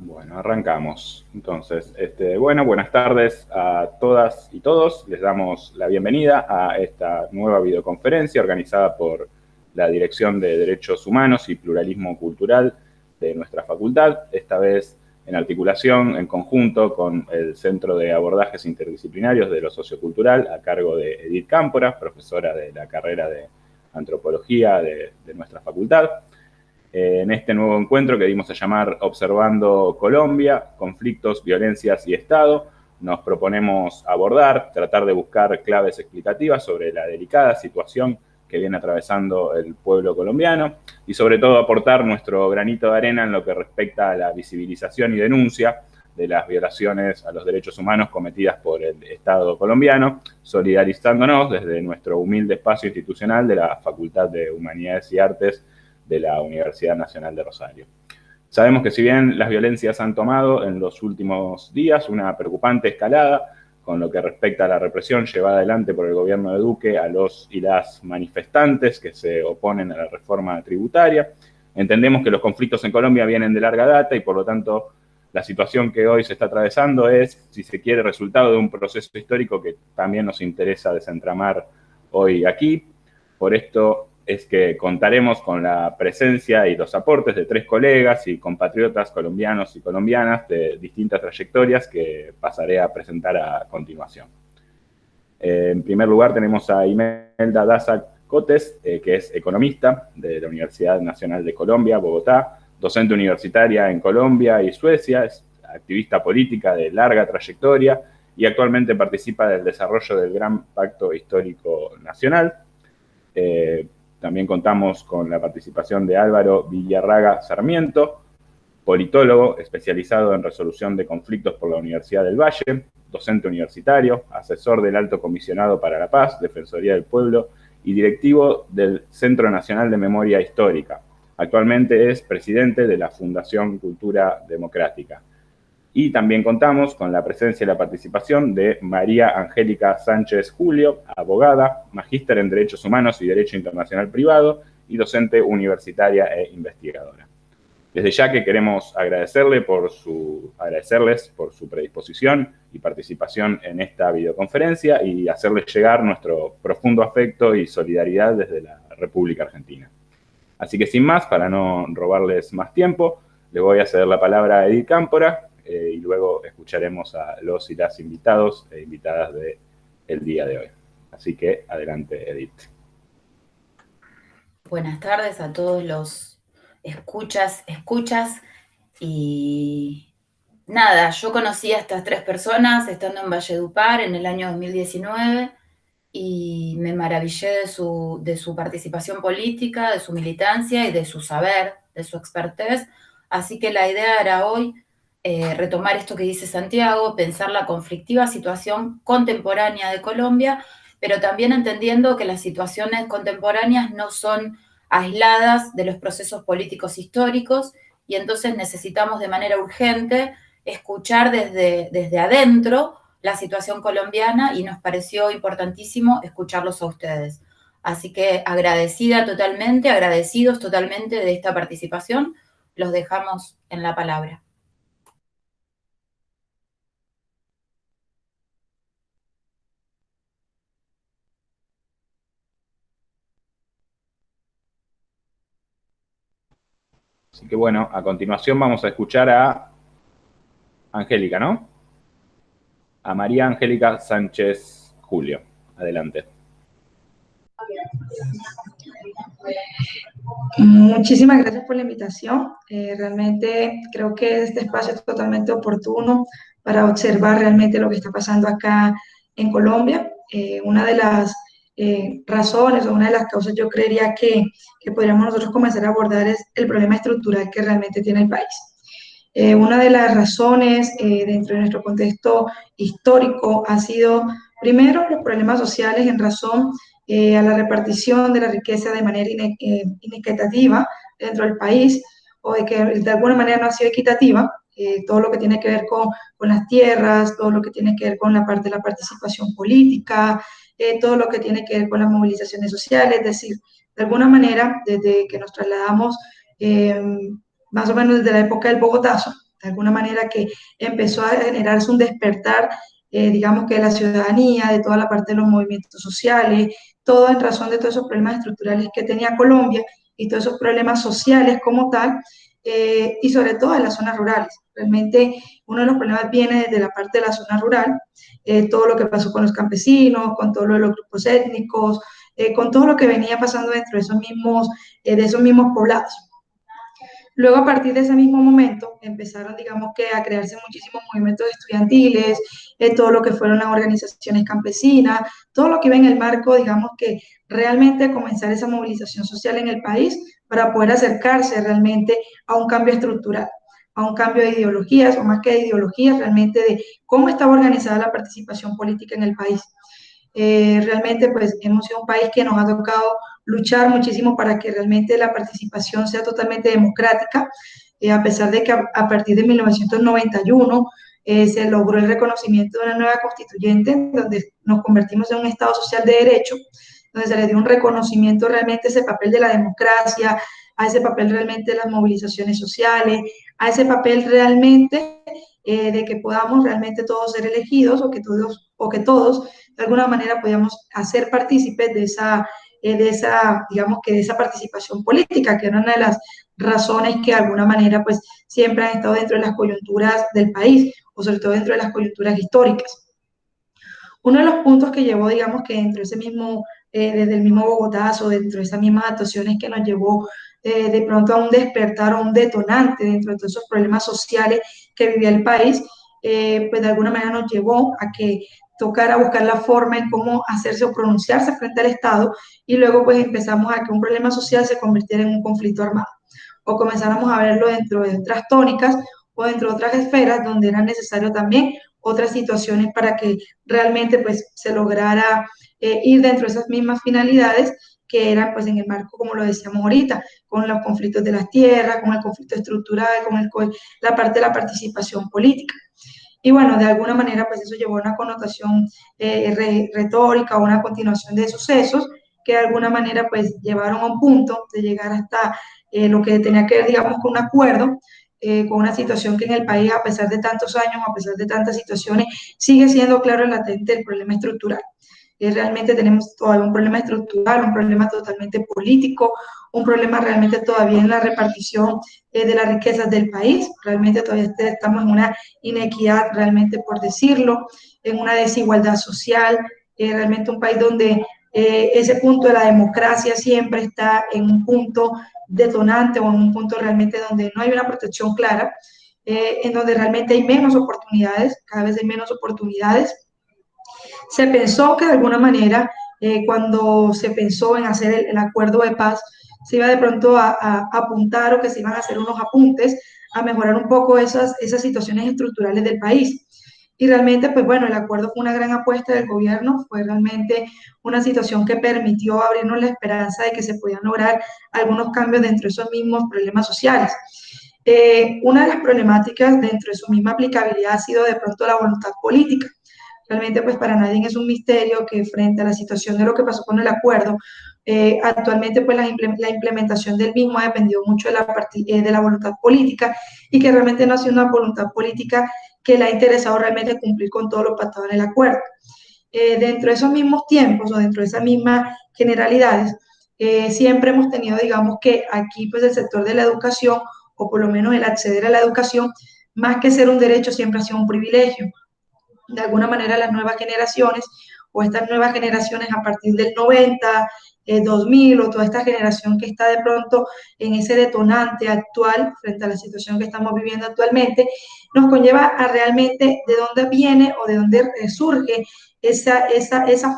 Bueno, arrancamos. Entonces, buenas tardes a todas y todos. Les damos la bienvenida a esta nueva videoconferencia organizada por la Dirección de Derechos Humanos y Pluralismo Cultural de nuestra facultad, esta vez en articulación, en conjunto con el Centro de Abordajes Interdisciplinarios de lo Sociocultural, a cargo de Edith Cámpora, profesora de la carrera de Antropología de nuestra facultad. En este nuevo encuentro que dimos a llamar Observando Colombia, conflictos, violencias y Estado, nos proponemos tratar de buscar claves explicativas sobre la delicada situación que viene atravesando el pueblo colombiano y sobre todo aportar nuestro granito de arena en lo que respecta a la visibilización y denuncia de las violaciones a los derechos humanos cometidas por el Estado colombiano, solidarizándonos desde nuestro humilde espacio institucional de la Facultad de Humanidades y Artes de la Universidad Nacional de Rosario. Sabemos que si bien las violencias han tomado en los últimos días una preocupante escalada con lo que respecta a la represión llevada adelante por el gobierno de Duque a los y las manifestantes que se oponen a la reforma tributaria, entendemos que los conflictos en Colombia vienen de larga data y por lo tanto la situación que hoy se está atravesando es, si se quiere, resultado de un proceso histórico que también nos interesa desentramar hoy aquí. Por esto es que contaremos con la presencia y los aportes de 3 colegas y compatriotas colombianos y colombianas de distintas trayectorias que pasaré a presentar a continuación. En primer lugar tenemos a Imelda Daza Cotes, que es economista de la Universidad Nacional de Colombia, Bogotá, docente universitaria en Colombia y Suecia, es activista política de larga trayectoria y actualmente participa del desarrollo del Gran Pacto Histórico Nacional. También contamos con la participación de Álvaro Villarraga Sarmiento, politólogo especializado en resolución de conflictos por la Universidad del Valle, docente universitario, asesor del Alto Comisionado para la Paz, Defensoría del Pueblo y directivo del Centro Nacional de Memoria Histórica. Actualmente es presidente de la Fundación Cultura Democrática. Y también contamos con la presencia y la participación de María Angélica Sánchez Julio, abogada, magíster en Derechos Humanos y Derecho Internacional Privado y docente universitaria e investigadora. Desde ya que queremos agradecerles por su predisposición y participación en esta videoconferencia y hacerles llegar nuestro profundo afecto y solidaridad desde la República Argentina. Así que sin más, para no robarles más tiempo, le voy a ceder la palabra a Edith Cámpora y luego escucharemos a los y las invitados e invitadas del día de hoy. Así que adelante, Edith. Buenas tardes a todos los escuchas y nada, yo conocí a estas 3 personas estando en Valledupar en el año 2019 y me maravillé de su participación política, de su militancia y de su saber, de su expertez. Así que la idea era hoy retomar esto que dice Santiago, pensar la conflictiva situación contemporánea de Colombia, pero también entendiendo que las situaciones contemporáneas no son aisladas de los procesos políticos históricos y entonces necesitamos de manera urgente escuchar desde adentro la situación colombiana y nos pareció importantísimo escucharlos a ustedes. Así que agradecidos totalmente de esta participación, los dejamos en la palabra. Así que bueno, a continuación vamos a escuchar a Angélica, ¿no? A María Angélica Sánchez Julio. Adelante. Muchísimas gracias por la invitación. Realmente creo que este espacio es totalmente oportuno para observar realmente lo que está pasando acá en Colombia. Una de las razones o una de las causas yo creería que podríamos nosotros comenzar a abordar es el problema estructural que realmente tiene el país. Una de las razones dentro de nuestro contexto histórico ha sido, primero, los problemas sociales en razón a la repartición de la riqueza de manera inequitativa dentro del país, o de que de alguna manera no ha sido equitativa, todo lo que tiene que ver con las tierras, todo lo que tiene que ver con la parte de la participación política, todo lo que tiene que ver con las movilizaciones sociales, es decir, de alguna manera, desde que nos trasladamos más o menos desde la época del Bogotazo, de alguna manera que empezó a generarse un despertar, digamos que de la ciudadanía, de toda la parte de los movimientos sociales, todo en razón de todos esos problemas estructurales que tenía Colombia y todos esos problemas sociales como tal, y sobre todo en las zonas rurales. Realmente uno de los problemas viene desde la parte de la zona rural, todo lo que pasó con los campesinos, con todo lo de los grupos étnicos, con todo lo que venía pasando dentro de esos mismos poblados. Luego, a partir de ese mismo momento, empezaron, digamos que, a crearse muchísimos movimientos estudiantiles, todo lo que fueron las organizaciones campesinas, todo lo que iba en el marco, digamos que, realmente comenzar esa movilización social en el país para poder acercarse realmente a un cambio estructural, a un cambio de ideologías, o más que de ideologías, realmente de cómo estaba organizada la participación política en el país. Realmente pues hemos sido un país que nos ha tocado luchar muchísimo para que realmente la participación sea totalmente democrática, a pesar de que a partir de 1991 se logró el reconocimiento de una nueva constituyente, donde nos convertimos en un Estado social de derecho, donde se le dio un reconocimiento realmente a ese papel de la democracia, a ese papel realmente de las movilizaciones sociales, a ese papel realmente de que podamos realmente todos ser elegidos o que todos de alguna manera podíamos hacer partícipes digamos que de esa participación política, que era una de las razones que de alguna manera pues siempre han estado dentro de las coyunturas del país, o sobre todo dentro de las coyunturas históricas. Uno de los puntos que llevó, digamos que dentro de ese mismo, desde el mismo Bogotazo, dentro de esas mismas actuaciones que nos llevó de pronto a un despertar o un detonante dentro de todos esos problemas sociales que vivía el país, pues de alguna manera nos llevó a que tocara buscar la forma en cómo hacerse o pronunciarse frente al Estado, y luego pues empezamos a que un problema social se convirtiera en un conflicto armado, o comenzáramos a verlo dentro de otras tónicas o dentro de otras esferas donde era necesario también otras situaciones para que realmente pues se lograra ir dentro de esas mismas finalidades que eran pues en el marco, como lo decíamos ahorita, con los conflictos de las tierras, con el conflicto estructural, con la parte de la participación política. Y bueno, de alguna manera pues eso llevó a una connotación retórica o una continuación de sucesos que de alguna manera pues llevaron a un punto de llegar hasta lo que tenía que ver, digamos, con un acuerdo, con una situación que en el país, a pesar de tantos años, a pesar de tantas situaciones, sigue siendo claro y latente el problema estructural. Realmente tenemos todavía un problema estructural, un problema totalmente político, un problema realmente todavía en la repartición de las riquezas del país. Realmente todavía estamos en una inequidad, realmente por decirlo, en una desigualdad social, realmente un país donde ese punto de la democracia siempre está en un punto detonante o en un punto realmente donde no hay una protección clara, en donde realmente hay menos oportunidades, cada vez hay menos oportunidades. Se pensó que de alguna manera, cuando se pensó en hacer el acuerdo de paz, se iba de pronto a apuntar, o que se iban a hacer unos apuntes a mejorar un poco esas situaciones estructurales del país. Y realmente, pues bueno, el acuerdo fue una gran apuesta del gobierno, fue realmente una situación que permitió abrirnos la esperanza de que se podían lograr algunos cambios dentro de esos mismos problemas sociales. Una de las problemáticas dentro de su misma aplicabilidad ha sido de pronto la voluntad política. Realmente, pues para nadie es un misterio que frente a la situación de lo que pasó con el acuerdo, actualmente pues la implementación del mismo ha dependido mucho de la voluntad política, y que realmente no ha sido una voluntad política que le ha interesado realmente cumplir con todo lo pactado en el acuerdo. Dentro de esos mismos tiempos o dentro de esas mismas generalidades, siempre hemos tenido, digamos que aquí pues el sector de la educación, o por lo menos el acceder a la educación, más que ser un derecho, siempre ha sido un privilegio. De alguna manera las nuevas generaciones, o estas nuevas generaciones a partir del 90, 2000, o toda esta generación que está de pronto en ese detonante actual frente a la situación que estamos viviendo actualmente, nos conlleva a realmente de dónde viene o de dónde surge esa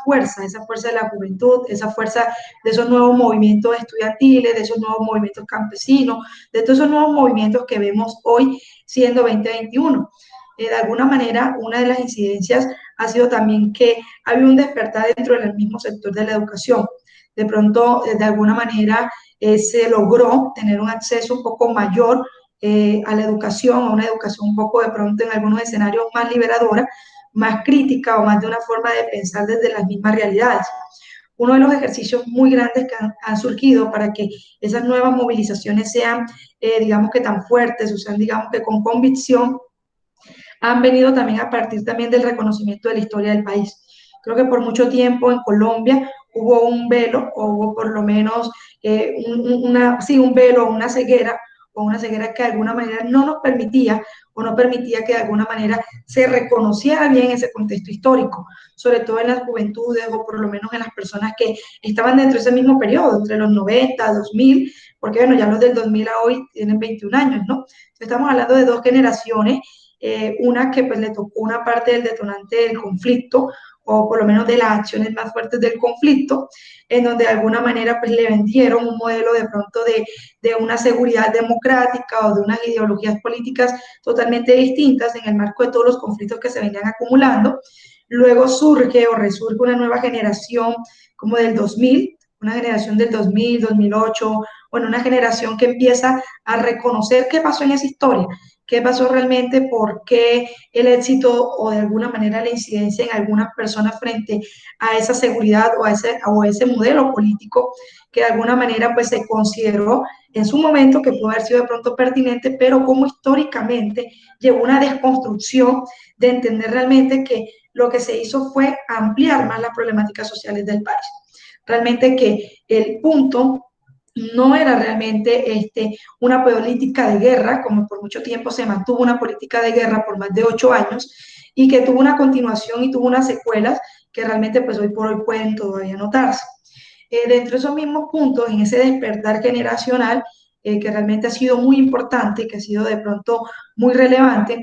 fuerza de la juventud, esa fuerza de esos nuevos movimientos estudiantiles, de esos nuevos movimientos campesinos, de todos esos nuevos movimientos que vemos hoy siendo 2021. De alguna manera, una de las incidencias ha sido también que había un despertar dentro del mismo sector de la educación. De pronto, de alguna manera, se logró tener un acceso un poco mayor a la educación, a una educación un poco de pronto en algunos escenarios más liberadora, más crítica, o más de una forma de pensar desde las mismas realidades. uno de los ejercicios muy grandes que han surgido para que esas nuevas movilizaciones sean, digamos que tan fuertes, o sean, digamos que con convicción, han venido también a partir también del reconocimiento de la historia del país. Creo que por mucho tiempo en Colombia hubo un velo, o hubo por lo menos sí, un velo o una ceguera que de alguna manera no nos permitía o no permitía que de alguna manera se reconociera bien ese contexto histórico, sobre todo en las juventudes o por lo menos en las personas que estaban dentro de ese mismo periodo, entre los 90, 2000, porque bueno, ya los del 2000 a hoy tienen 21 años, ¿no? Estamos hablando de dos generaciones, una que pues le tocó una parte del detonante del conflicto, o por lo menos de las acciones más fuertes del conflicto, en donde de alguna manera pues le vendieron un modelo de pronto de una seguridad democrática o de unas ideologías políticas totalmente distintas en el marco de todos los conflictos que se venían acumulando. Luego surge o resurge una nueva generación como del 2000, una generación del 2000, 2008, bueno, una generación que empieza a reconocer qué pasó en esa historia, qué pasó realmente, por qué el éxito o de alguna manera la incidencia en algunas personas frente a esa seguridad o a ese modelo político que de alguna manera pues se consideró en su momento que pudo haber sido de pronto pertinente, pero como históricamente llevó una desconstrucción de entender realmente que lo que se hizo fue ampliar más las problemáticas sociales del país. Realmente que el punto no era realmente una política de guerra, como por mucho tiempo se mantuvo una política de guerra por más de 8 años, y que tuvo una continuación y tuvo unas secuelas que realmente pues hoy por hoy pueden todavía notarse. Dentro de esos mismos puntos, en ese despertar generacional, que realmente ha sido muy importante, que ha sido de pronto muy relevante,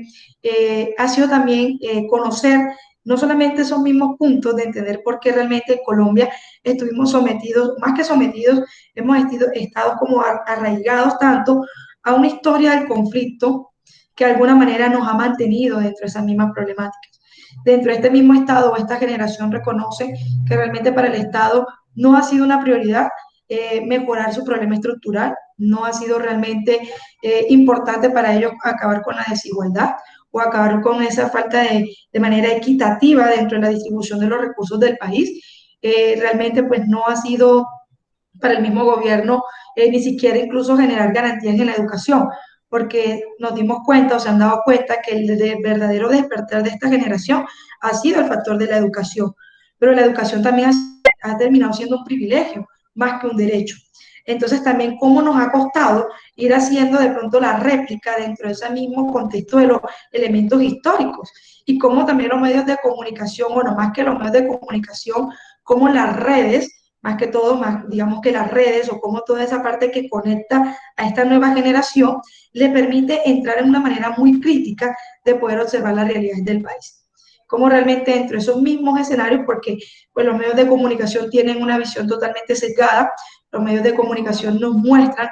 ha sido también conocer no solamente esos mismos puntos de entender por qué realmente en Colombia estuvimos sometidos, más que sometidos, hemos estado como arraigados tanto a una historia del conflicto que de alguna manera nos ha mantenido dentro de esas mismas problemáticas. Dentro de este mismo Estado, esta generación reconoce que realmente para el Estado no ha sido una prioridad mejorar su problema estructural, no ha sido realmente importante para ellos acabar con la desigualdad o acabar con esa falta de manera equitativa dentro de la distribución de los recursos del país. Realmente pues no ha sido para el mismo gobierno ni siquiera incluso generar garantías en la educación, porque nos dimos cuenta o se han dado cuenta que el verdadero despertar de esta generación ha sido el factor de la educación, pero la educación también ha terminado siendo un privilegio más que un derecho. Entonces también cómo nos ha costado ir haciendo de pronto la réplica dentro de ese mismo contexto de los elementos históricos y cómo también los medios de comunicación, bueno, más que los medios de comunicación, como las redes, más que todo, más, digamos que las redes o como toda esa parte que conecta a esta nueva generación, le permite entrar en una manera muy crítica de poder observar las realidades del país. Como realmente dentro de esos mismos escenarios, porque pues, los medios de comunicación tienen una visión totalmente sesgada, los medios de comunicación nos muestran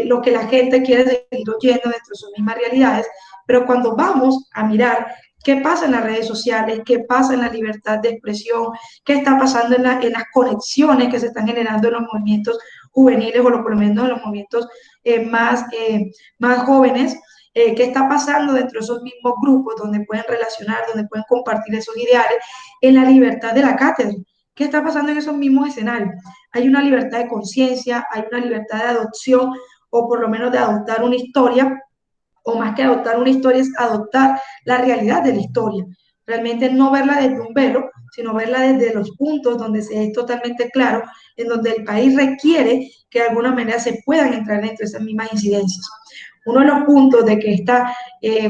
lo que la gente quiere seguir oyendo dentro de sus mismas realidades, pero cuando vamos a mirar qué pasa en las redes sociales, qué pasa en la libertad de expresión, qué está pasando en las conexiones que se están generando en los movimientos juveniles o por lo menos en los movimientos más jóvenes, qué está pasando dentro de esos mismos grupos donde pueden relacionar, donde pueden compartir esos ideales, en la libertad de la cátedra. ¿Qué está pasando en esos mismos escenarios? Hay una libertad de conciencia, hay una libertad de adopción o por lo menos de adoptar una historia, o más que adoptar una historia es adoptar la realidad de la historia. Realmente no verla desde un velo, sino verla desde los puntos donde se es totalmente claro, en donde el país requiere que de alguna manera se puedan entrar dentro de esas mismas incidencias. Uno de los puntos de que esta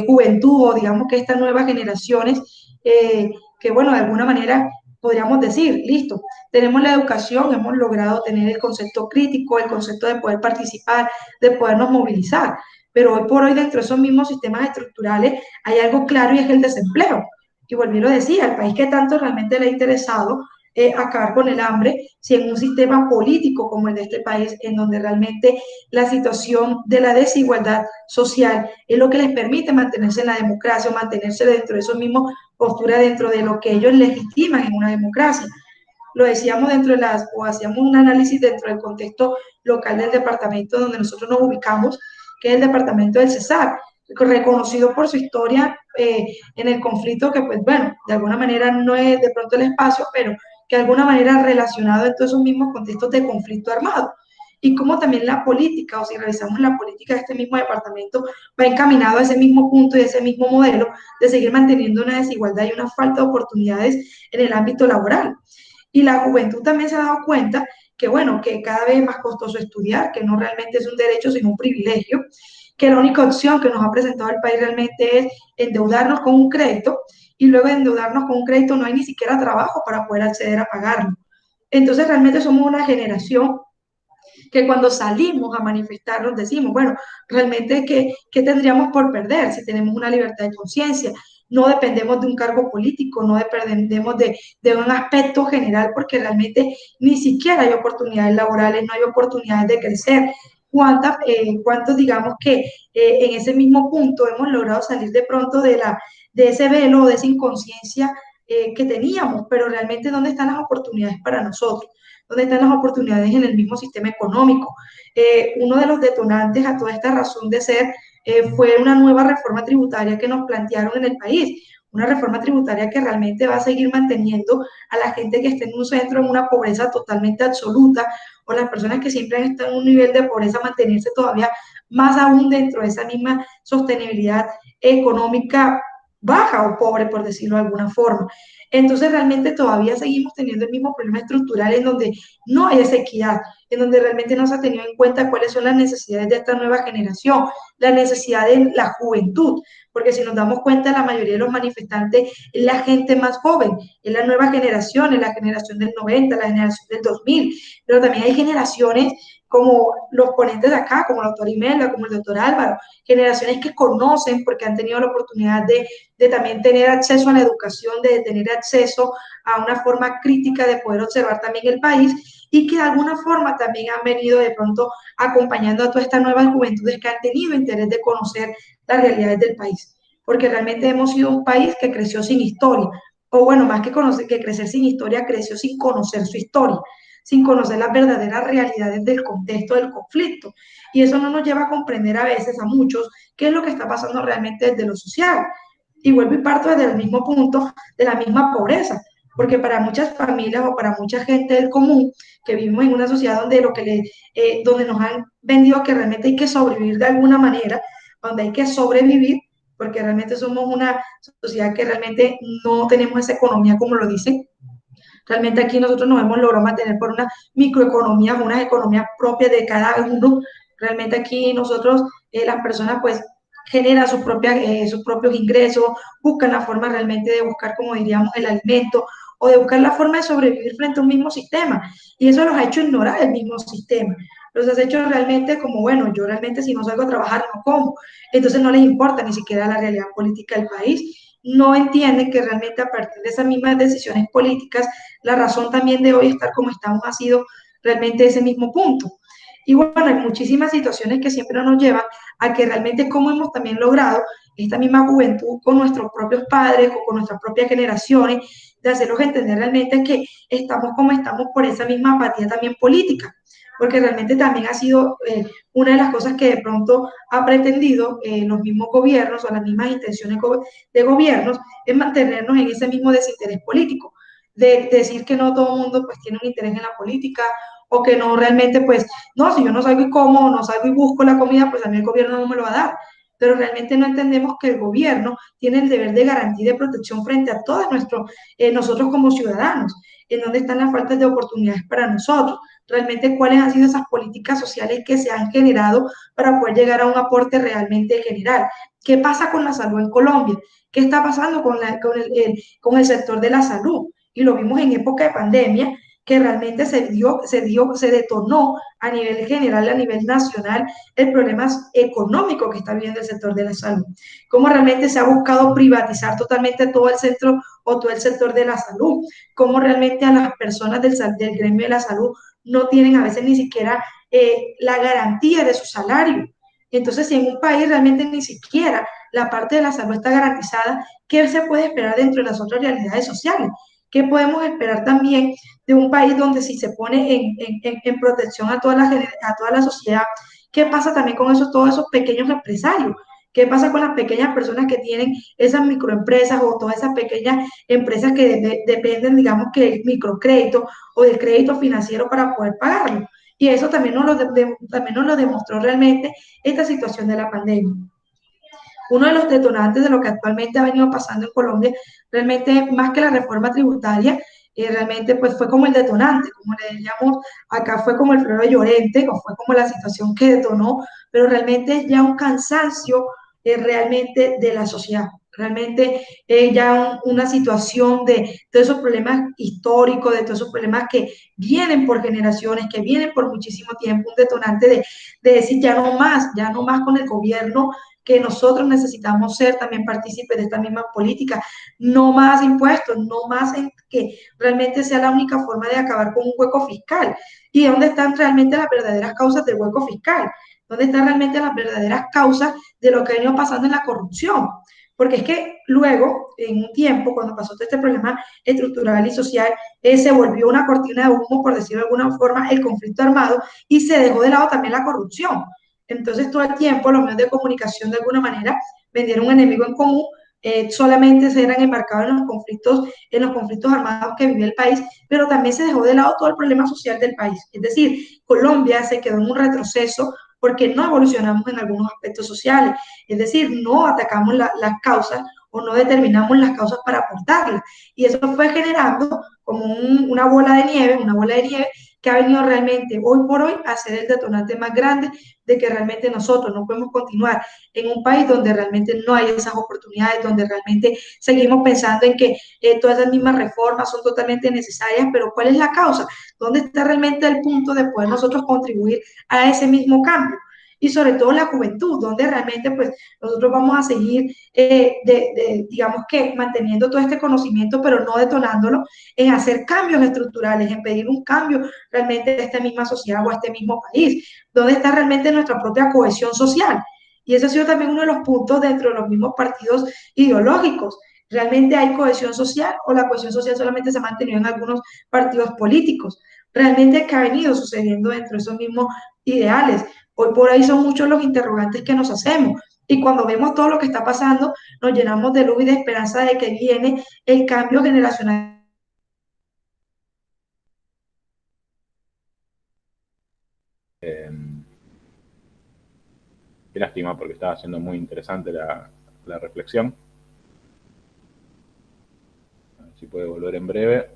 juventud o digamos que estas nuevas generaciones, que bueno, de alguna manera podríamos decir, listo, tenemos la educación, hemos logrado tener el concepto crítico, el concepto de poder participar, de podernos movilizar, pero hoy por hoy dentro de esos mismos sistemas estructurales hay algo claro y es el desempleo. Y volví lo decía, el país que tanto realmente le ha interesado acabar con el hambre, si en un sistema político como el de este país, en donde realmente la situación de la desigualdad social es lo que les permite mantenerse en la democracia o mantenerse dentro de esos mismos posturas, dentro de lo que ellos legitiman en una democracia. Lo decíamos dentro de o hacíamos un análisis dentro del contexto local del departamento donde nosotros nos ubicamos, que es el departamento del Cesar, reconocido por su historia en el conflicto que, pues bueno, de alguna manera no es de pronto el espacio, pero que de alguna manera relacionado en todos esos mismos contextos de conflicto armado. Y cómo también la política, o si revisamos la política de este mismo departamento, va encaminado a ese mismo punto y ese mismo modelo de seguir manteniendo una desigualdad y una falta de oportunidades en el ámbito laboral. Y la juventud también se ha dado cuenta que, bueno, que cada vez es más costoso estudiar, que no realmente es un derecho, sino un privilegio, que la única opción que nos ha presentado el país realmente es endeudarnos con un crédito, y luego de endeudarnos con un crédito no hay ni siquiera trabajo para poder acceder a pagarlo. Entonces realmente somos una generación que cuando salimos a manifestarnos decimos, bueno, realmente, ¿qué tendríamos por perder si tenemos una libertad de conciencia? No dependemos de un cargo político, no dependemos de un aspecto general, porque realmente ni siquiera hay oportunidades laborales, no hay oportunidades de crecer. ¿Cuántos digamos que en ese mismo punto hemos logrado salir de pronto de ese velo, de esa inconsciencia que teníamos? Pero realmente, ¿dónde están las oportunidades para nosotros? ¿Dónde están las oportunidades en el mismo sistema económico? Uno de los detonantes a toda esta razón de ser fue una nueva reforma tributaria que nos plantearon en el país, una reforma tributaria que realmente va a seguir manteniendo a la gente que esté en un centro en una pobreza totalmente absoluta, o las personas que siempre han estado en un nivel de pobreza mantenerse todavía más aún dentro de esa misma sostenibilidad económica baja o pobre, por decirlo de alguna forma. Entonces realmente todavía seguimos teniendo el mismo problema estructural en donde no hay esa equidad, en donde realmente no se ha tenido en cuenta cuáles son las necesidades de esta nueva generación, la necesidad de la juventud, porque si nos damos cuenta, la mayoría de los manifestantes es la gente más joven, es la nueva generación, es la generación del 90, la generación del 2000, pero también hay generaciones como los ponentes de acá, como la doctora Imelda, como el doctor Álvaro, generaciones que conocen porque han tenido la oportunidad de también tener acceso a la educación, de tener acceso a una forma crítica de poder observar también el país, y que de alguna forma también han venido de pronto acompañando a toda esta nueva juventudes que han tenido interés de conocer las realidades del país, porque realmente hemos sido un país que creció sin historia, o bueno, más que crecer sin historia, creció sin conocer su historia, sin conocer las verdaderas realidades del contexto del conflicto. Y eso no nos lleva a comprender a veces, a muchos, qué es lo que está pasando realmente desde lo social. Y vuelvo y parto desde el mismo punto de la misma pobreza, porque para muchas familias o para mucha gente del común, que vivimos en una sociedad donde, donde nos han vendido que realmente hay que sobrevivir de alguna manera, donde hay que sobrevivir, porque realmente somos una sociedad que realmente no tenemos esa economía como lo dicen. Realmente aquí nosotros nos hemos logrado mantener por unas microeconomías, unas economías propias de cada uno. Realmente aquí nosotros, las personas pues generan sus propios ingresos, buscan la forma realmente de buscar, como diríamos, el alimento, o de buscar la forma de sobrevivir frente a un mismo sistema. Y eso los ha hecho ignorar el mismo sistema. Los ha hecho realmente como, bueno, yo realmente si no salgo a trabajar no como. Entonces no les importa ni siquiera la realidad política del país. No entienden que realmente a partir de esas mismas decisiones políticas, la razón también de hoy estar como estamos ha sido realmente ese mismo punto. Y bueno, hay muchísimas situaciones que siempre nos llevan a que realmente cómo hemos también logrado esta misma juventud con nuestros propios padres o con nuestras propias generaciones, de hacerlos entender realmente que estamos como estamos por esa misma apatía también política, porque realmente también ha sido una de las cosas que de pronto ha pretendido los mismos gobiernos o las mismas intenciones de gobiernos, es mantenernos en ese mismo desinterés político, de decir que no todo el mundo pues tiene un interés en la política, o que no realmente pues, no, si yo no salgo y como, no salgo y busco la comida, pues a mí el gobierno no me lo va a dar. Pero realmente no entendemos que el gobierno tiene el deber de garantía y de protección frente a todos nosotros como ciudadanos, en dónde están las faltas de oportunidades para nosotros, realmente cuáles han sido esas políticas sociales que se han generado para poder llegar a un aporte realmente general. ¿Qué pasa con la salud en Colombia? ¿Qué está pasando con el sector de la salud? Y lo vimos en época de pandemia, que realmente se detonó a nivel general, a nivel nacional, el problema económico que está viviendo el sector de la salud. Cómo realmente se ha buscado privatizar totalmente todo el centro o todo el sector de la salud. Cómo realmente a las personas del gremio de la salud no tienen a veces ni siquiera la garantía de su salario. Entonces, si en un país realmente ni siquiera la parte de la salud está garantizada, ¿qué se puede esperar dentro de las otras realidades sociales? ¿Qué podemos esperar también de un país donde si se pone en protección a toda la sociedad? ¿Qué pasa también con todos esos pequeños empresarios ¿Qué pasa con las pequeñas personas que tienen esas microempresas o todas esas pequeñas empresas que dependen, digamos, que del microcrédito o del crédito financiero para poder pagarlo? Y eso también también nos lo demostró realmente esta situación de la pandemia. Uno de los detonantes de lo que actualmente ha venido pasando en Colombia, realmente más que la reforma tributaria, realmente pues fue como el detonante, como le decíamos, acá fue como el florero llorente, o fue como la situación que detonó, pero realmente es ya un cansancio realmente de la sociedad. Realmente ya una situación de todos esos problemas históricos, de todos esos problemas que vienen por generaciones, que vienen por muchísimo tiempo, un detonante de decir ya no más con el gobierno, que nosotros necesitamos ser también partícipes de esta misma política, no más impuestos, no más en que realmente sea la única forma de acabar con un hueco fiscal. ¿Y dónde están realmente las verdaderas causas del hueco fiscal? ¿Dónde están realmente las verdaderas causas de lo que ha venido pasando en la corrupción? Porque es que luego, en un tiempo, cuando pasó todo este problema estructural y social, se volvió una cortina de humo, por decirlo de alguna forma, el conflicto armado y se dejó de lado también la corrupción. Entonces, todo el tiempo los medios de comunicación de alguna manera vendieron un enemigo en común, solamente se eran embarcados en los conflictos armados que vivía el país, pero también se dejó de lado todo el problema social del país. Es decir, Colombia se quedó en un retroceso porque no evolucionamos en algunos aspectos sociales, es decir, no atacamos las causas o no determinamos las causas para aportarlas. Y eso fue generando como una bola de nieve que ha venido realmente hoy por hoy a ser el detonante más grande de que realmente nosotros no podemos continuar en un país donde realmente no hay esas oportunidades, donde realmente seguimos pensando en que todas esas mismas reformas son totalmente necesarias, pero ¿cuál es la causa? ¿Dónde está realmente el punto de poder nosotros contribuir a ese mismo cambio? Y sobre todo la juventud, donde realmente pues nosotros vamos a seguir, digamos que manteniendo todo este conocimiento, pero no detonándolo en hacer cambios estructurales, en pedir un cambio realmente de esta misma sociedad o a este mismo país. ¿Dónde está realmente nuestra propia cohesión social? Y eso ha sido también uno de los puntos dentro de los mismos partidos ideológicos. ¿Realmente hay cohesión social o la cohesión social solamente se ha mantenido en algunos partidos políticos? ¿Realmente qué ha venido sucediendo dentro de esos mismos ideales? Hoy por ahí son muchos los interrogantes que nos hacemos. Y cuando vemos todo lo que está pasando, nos llenamos de luz y de esperanza de que viene el cambio generacional. Qué lástima porque estaba siendo muy interesante la reflexión. A ver si puede volver en breve.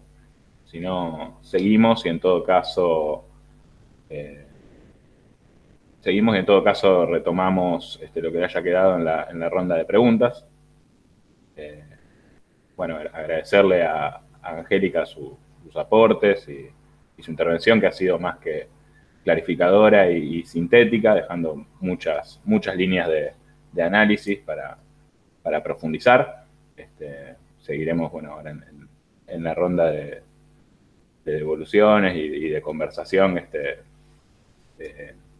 Si no, seguimos y en todo caso retomamos lo que haya quedado en la ronda de preguntas. Bueno, agradecerle a Angélica sus aportes y su intervención, que ha sido más que clarificadora y sintética, dejando muchas líneas de análisis para profundizar. Seguiremos, bueno, ahora en la ronda de devoluciones y de conversación,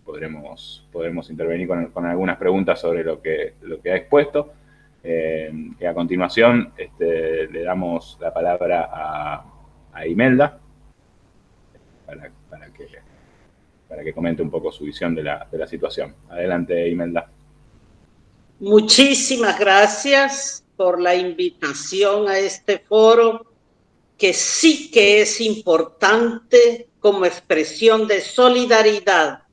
podremos intervenir con algunas preguntas sobre lo que ha expuesto. Y a continuación le damos la palabra a Imelda para que comente un poco su visión de la situación. Adelante, Imelda. Muchísimas gracias por la invitación a este foro, que sí que es importante como expresión de solidaridad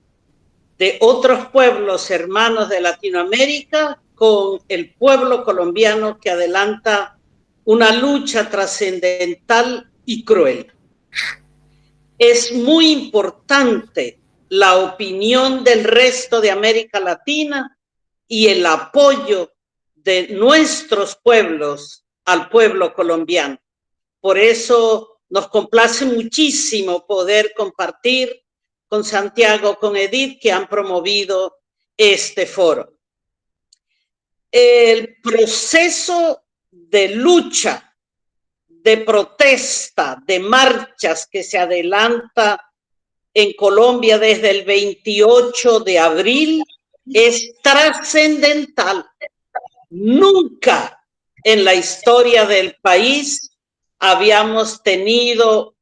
de otros pueblos hermanos de Latinoamérica con el pueblo colombiano que adelanta una lucha trascendental y cruel. Es muy importante la opinión del resto de América Latina y el apoyo de nuestros pueblos al pueblo colombiano. Por eso nos complace muchísimo poder compartir con Santiago, con Edith, que han promovido este foro. El proceso de lucha, de protesta, de marchas que se adelanta en Colombia desde el 28 de abril es trascendental. Nunca en la historia del país habíamos tenido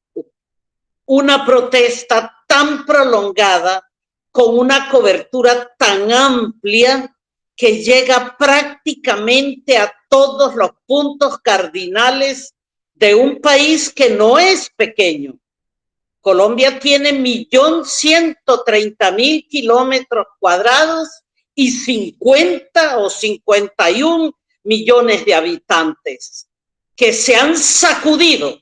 una protesta tan prolongada, con una cobertura tan amplia que llega prácticamente a todos los puntos cardinales de un país que no es pequeño. Colombia tiene 1.130.000 kilómetros cuadrados y 50 o 51 millones de habitantes que se han sacudido,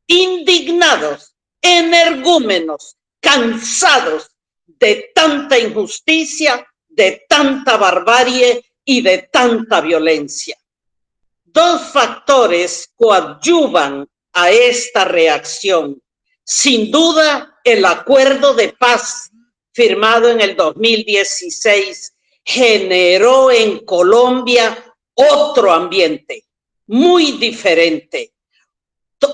indignados, energúmenos, cansados de tanta injusticia, de tanta barbarie y de tanta violencia. Dos factores coadyuvan a esta reacción. Sin duda, el acuerdo de paz firmado en el 2016 generó en Colombia otro ambiente muy diferente.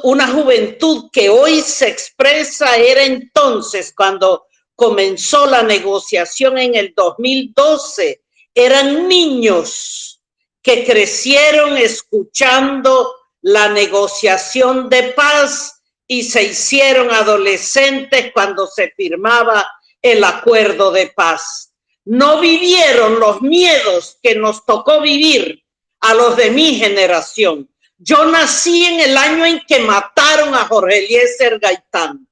Una juventud que hoy se expresa era entonces, cuando comenzó la negociación en el 2012, eran niños que crecieron escuchando la negociación de paz y se hicieron adolescentes cuando se firmaba el acuerdo de paz. No vivieron los miedos que nos tocó vivir a los de mi generación. Yo nací en el año en que mataron a Jorge Eliezer Gaitán.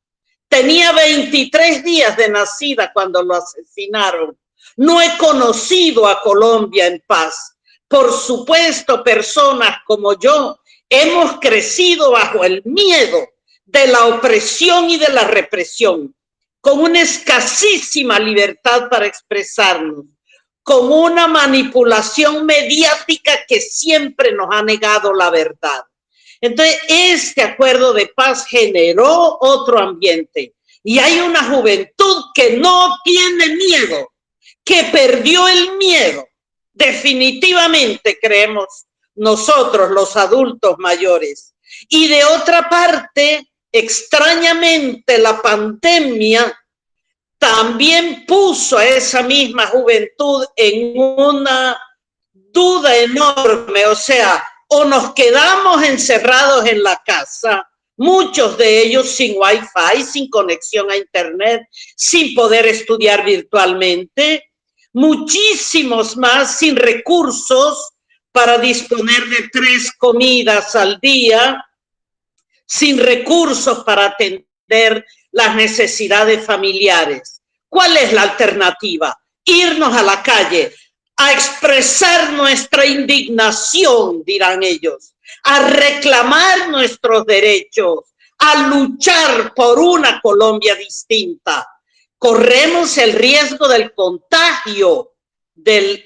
Tenía 23 días de nacida cuando lo asesinaron. No he conocido a Colombia en paz. Por supuesto, personas como yo hemos crecido bajo el miedo de la opresión y de la represión, con una escasísima libertad para expresarnos, con una manipulación mediática que siempre nos ha negado la verdad. Entonces, este acuerdo de paz generó otro ambiente y hay una juventud que no tiene miedo, que perdió el miedo. Definitivamente creemos nosotros, los adultos mayores. Y de otra parte, extrañamente, la pandemia también puso a esa misma juventud en una duda enorme, o sea, o nos quedamos encerrados en la casa, muchos de ellos sin wifi, sin conexión a internet, sin poder estudiar virtualmente, muchísimos más sin recursos para disponer de 3 comidas al día, sin recursos para atender las necesidades familiares. ¿Cuál es la alternativa? Irnos a la calle, a expresar nuestra indignación, dirán ellos, a reclamar nuestros derechos, a luchar por una Colombia distinta. Corremos el riesgo del contagio del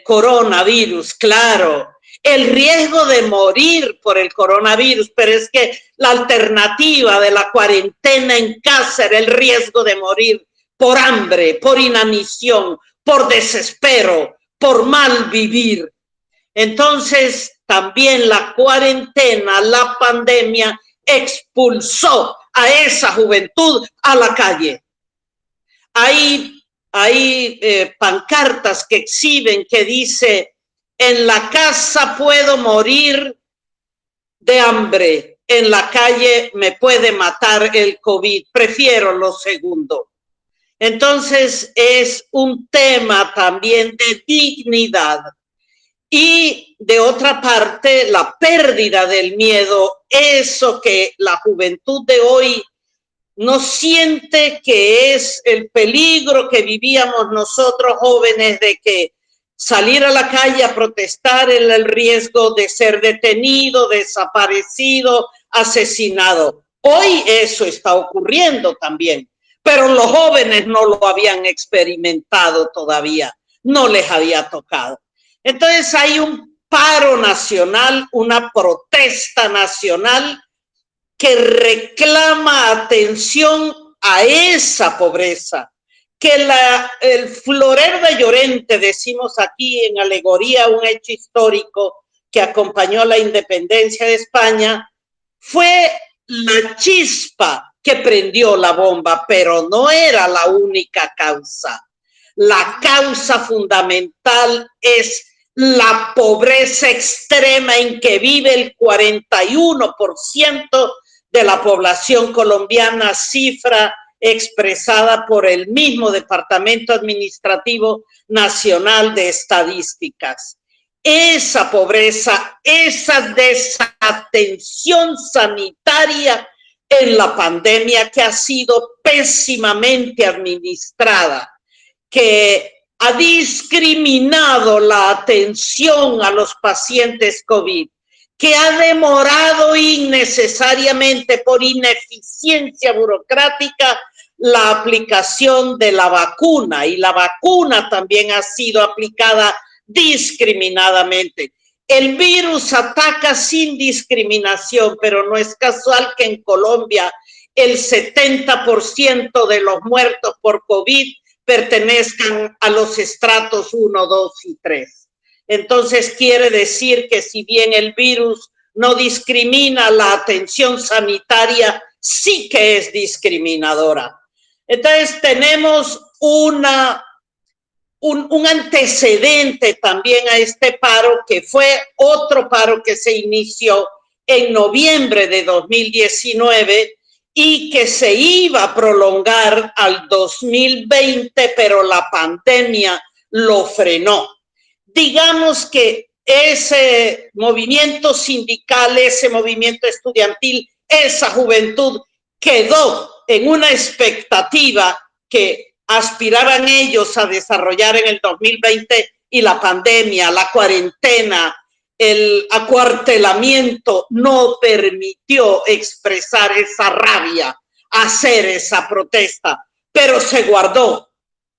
coronavirus, claro, el riesgo de morir por el coronavirus, pero es que la alternativa de la cuarentena en casa era el riesgo de morir por hambre, por inanición, por desespero, por mal vivir. Entonces, también la cuarentena, la pandemia, expulsó a esa juventud a la calle. Hay pancartas que exhiben que dice: en la casa puedo morir de hambre, en la calle me puede matar el COVID. Prefiero lo segundo. Entonces es un tema también de dignidad. Y de otra parte, la pérdida del miedo, eso que la juventud de hoy no siente que es el peligro que vivíamos nosotros jóvenes, de que salir a la calle a protestar era el riesgo de ser detenido, desaparecido, asesinado. Hoy eso está ocurriendo también, pero los jóvenes no lo habían experimentado todavía, no les había tocado. Entonces hay un paro nacional, una protesta nacional que reclama atención a esa pobreza, que el florero de Llorente, decimos aquí en alegoría, un hecho histórico que acompañó la independencia de España, fue la chispa que prendió la bomba, pero no era la única causa. La causa fundamental es la pobreza extrema en que vive el 41% de la población colombiana, cifra expresada por el mismo Departamento Administrativo Nacional de Estadísticas. Esa pobreza, esa desatención sanitaria en la pandemia que ha sido pésimamente administrada, que ha discriminado la atención a los pacientes COVID, que ha demorado innecesariamente por ineficiencia burocrática la aplicación de la vacuna, y la vacuna también ha sido aplicada discriminadamente. El virus ataca sin discriminación, pero no es casual que en Colombia el 70% de los muertos por COVID pertenezcan a los estratos 1, 2 y 3. Entonces quiere decir que si bien el virus no discrimina, la atención sanitaria sí que es discriminadora. Entonces tenemos un antecedente también a este paro, que fue otro paro que se inició en noviembre de 2019 y que se iba a prolongar al 2020, pero la pandemia lo frenó. Digamos que ese movimiento sindical, ese movimiento estudiantil, esa juventud quedó en una expectativa que aspiraban ellos a desarrollar en el 2020, y la pandemia, la cuarentena, el acuartelamiento no permitió expresar esa rabia, hacer esa protesta, pero se guardó.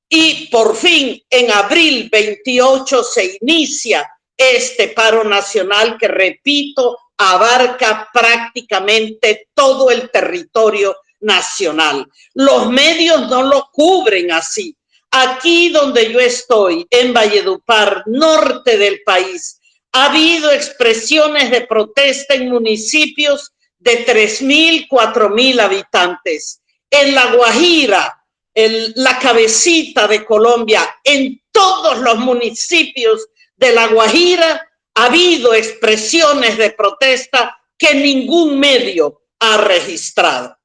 Y por fin, en abril 28 se inicia este paro nacional que, repito, abarca prácticamente todo el territorio nacional. Los medios no lo cubren así. Aquí donde yo estoy, en Valledupar, norte del país, ha habido expresiones de protesta en municipios de 3.000, 4.000 habitantes. En La Guajira, la cabecita de Colombia, en todos los municipios de La Guajira ha habido expresiones de protesta que ningún medio ha registrado.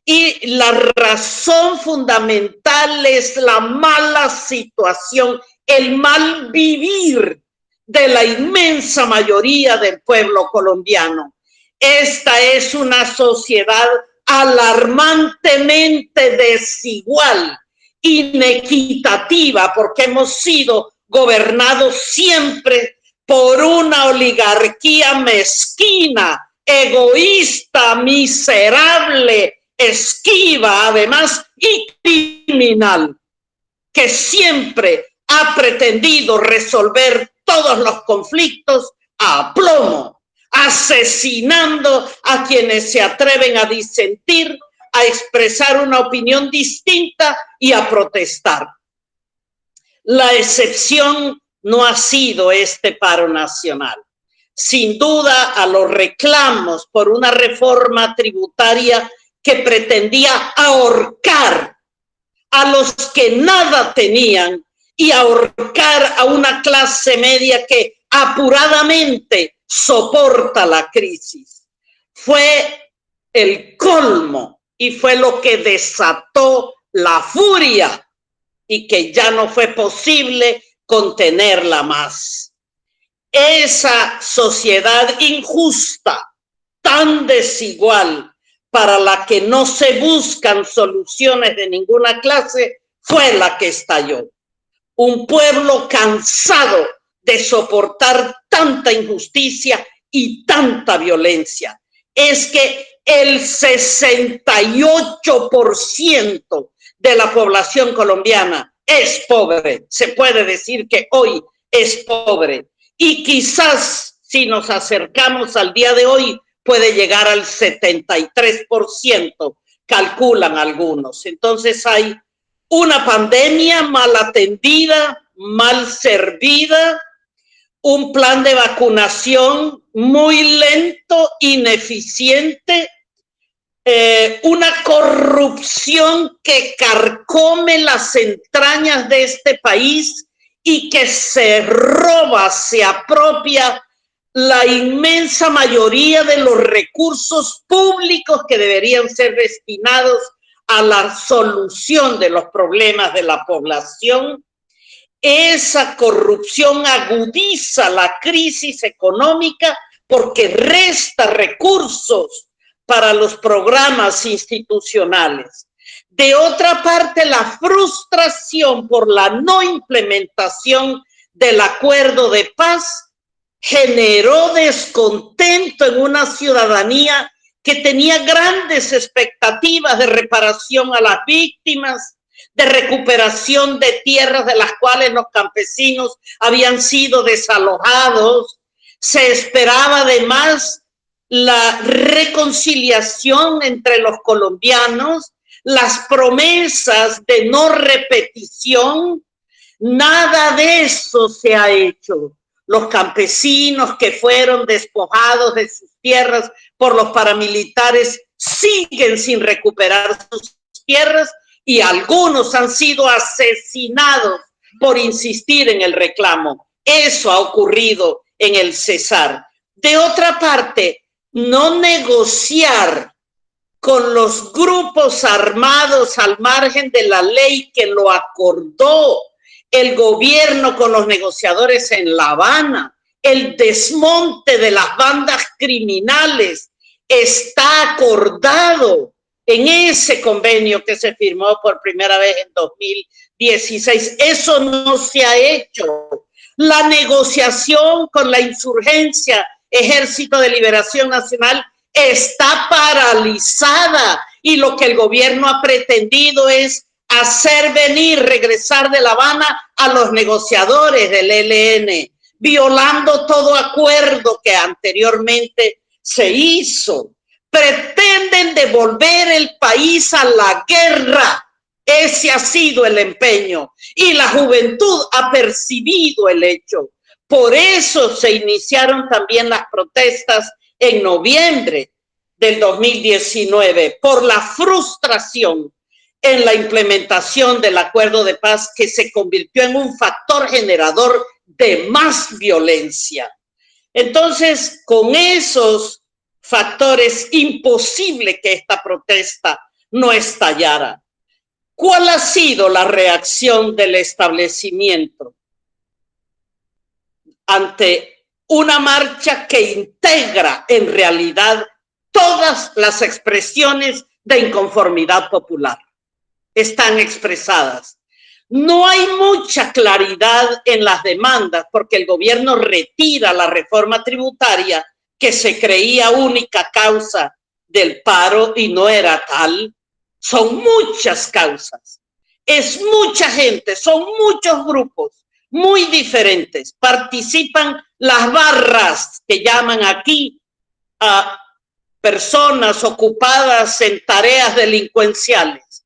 Y la razón fundamental es la mala situación, el mal vivir de la inmensa mayoría del pueblo colombiano. Esta es una sociedad alarmantemente desigual, inequitativa, porque hemos sido gobernados siempre por una oligarquía mezquina, egoísta, miserable, esquiva, además, y criminal, que siempre ha pretendido resolver todos los conflictos a plomo, asesinando a quienes se atreven a disentir, a expresar una opinión distinta y a protestar. La excepción no ha sido este paro nacional. Sin duda, a los reclamos por una reforma tributaria que pretendía ahorcar a los que nada tenían y ahorcar a una clase media que apuradamente soporta la crisis. Fue el colmo y fue lo que desató la furia y que ya no fue posible contenerla más. Esa sociedad injusta, tan desigual, para la que no se buscan soluciones de ninguna clase, fue la que estalló. Un pueblo cansado de soportar tanta injusticia y tanta violencia. Es que el 68% de la población colombiana es pobre. Se puede decir que hoy es pobre. Y quizás si nos acercamos al día de hoy, puede llegar al 73%, calculan algunos. Entonces hay una pandemia mal atendida, mal servida, un plan de vacunación muy lento, ineficiente, una corrupción que carcome las entrañas de este país y que se roba, se apropia la inmensa mayoría de los recursos públicos que deberían ser destinados a la solución de los problemas de la población, esa corrupción agudiza la crisis económica porque resta recursos para los programas institucionales. De otra parte, la frustración por la no implementación del acuerdo de paz generó descontento en una ciudadanía que tenía grandes expectativas de reparación a las víctimas, de recuperación de tierras de las cuales los campesinos habían sido desalojados. Se esperaba además la reconciliación entre los colombianos, las promesas de no repetición. Nada de eso se ha hecho. Los campesinos que fueron despojados de sus tierras por los paramilitares siguen sin recuperar sus tierras y algunos han sido asesinados por insistir en el reclamo. Eso ha ocurrido en el Cesar. De otra parte, no negociar con los grupos armados al margen de la ley que lo acordó el gobierno con los negociadores en La Habana, el desmonte de las bandas criminales está acordado en ese convenio que se firmó por primera vez en 2016. Eso no se ha hecho. La negociación con la insurgencia Ejército de Liberación Nacional está paralizada y lo que el gobierno ha pretendido es hacer venir, regresar de La Habana a los negociadores del ELN, violando todo acuerdo que anteriormente se hizo. Pretenden devolver el país a la guerra. Ese ha sido el empeño y la juventud ha percibido el hecho. Por eso se iniciaron también las protestas en noviembre del 2019, por la frustración en la implementación del acuerdo de paz que se convirtió en un factor generador de más violencia. Entonces, con esos factores, imposible que esta protesta no estallara. ¿Cuál ha sido la reacción del establecimiento ante una marcha que integra en realidad todas las expresiones de inconformidad popular? Están expresadas. No hay mucha claridad en las demandas porque el gobierno retira la reforma tributaria que se creía única causa del paro y no era tal. Son muchas causas, es mucha gente, son muchos grupos muy diferentes. Participan las barras que llaman aquí a personas ocupadas en tareas delincuenciales.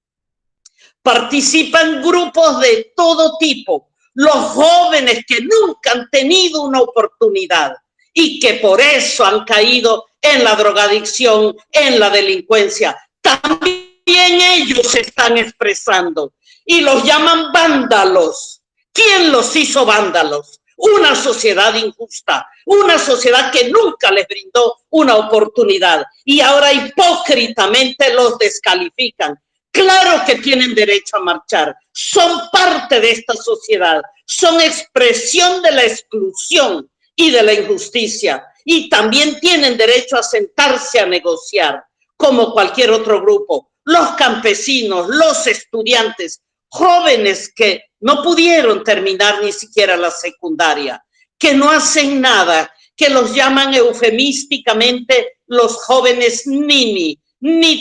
Participan grupos de todo tipo, los jóvenes que nunca han tenido una oportunidad y que por eso han caído en la drogadicción, en la delincuencia. También ellos se están expresando y los llaman vándalos. ¿Quién los hizo vándalos? Una sociedad injusta, una sociedad que nunca les brindó una oportunidad y ahora hipócritamente los descalifican. Claro que tienen derecho a marchar, son parte de esta sociedad, son expresión de la exclusión y de la injusticia y también tienen derecho a sentarse a negociar como cualquier otro grupo. Los campesinos, los estudiantes, jóvenes que no pudieron terminar ni siquiera la secundaria, que no hacen nada, que los llaman eufemísticamente los jóvenes ni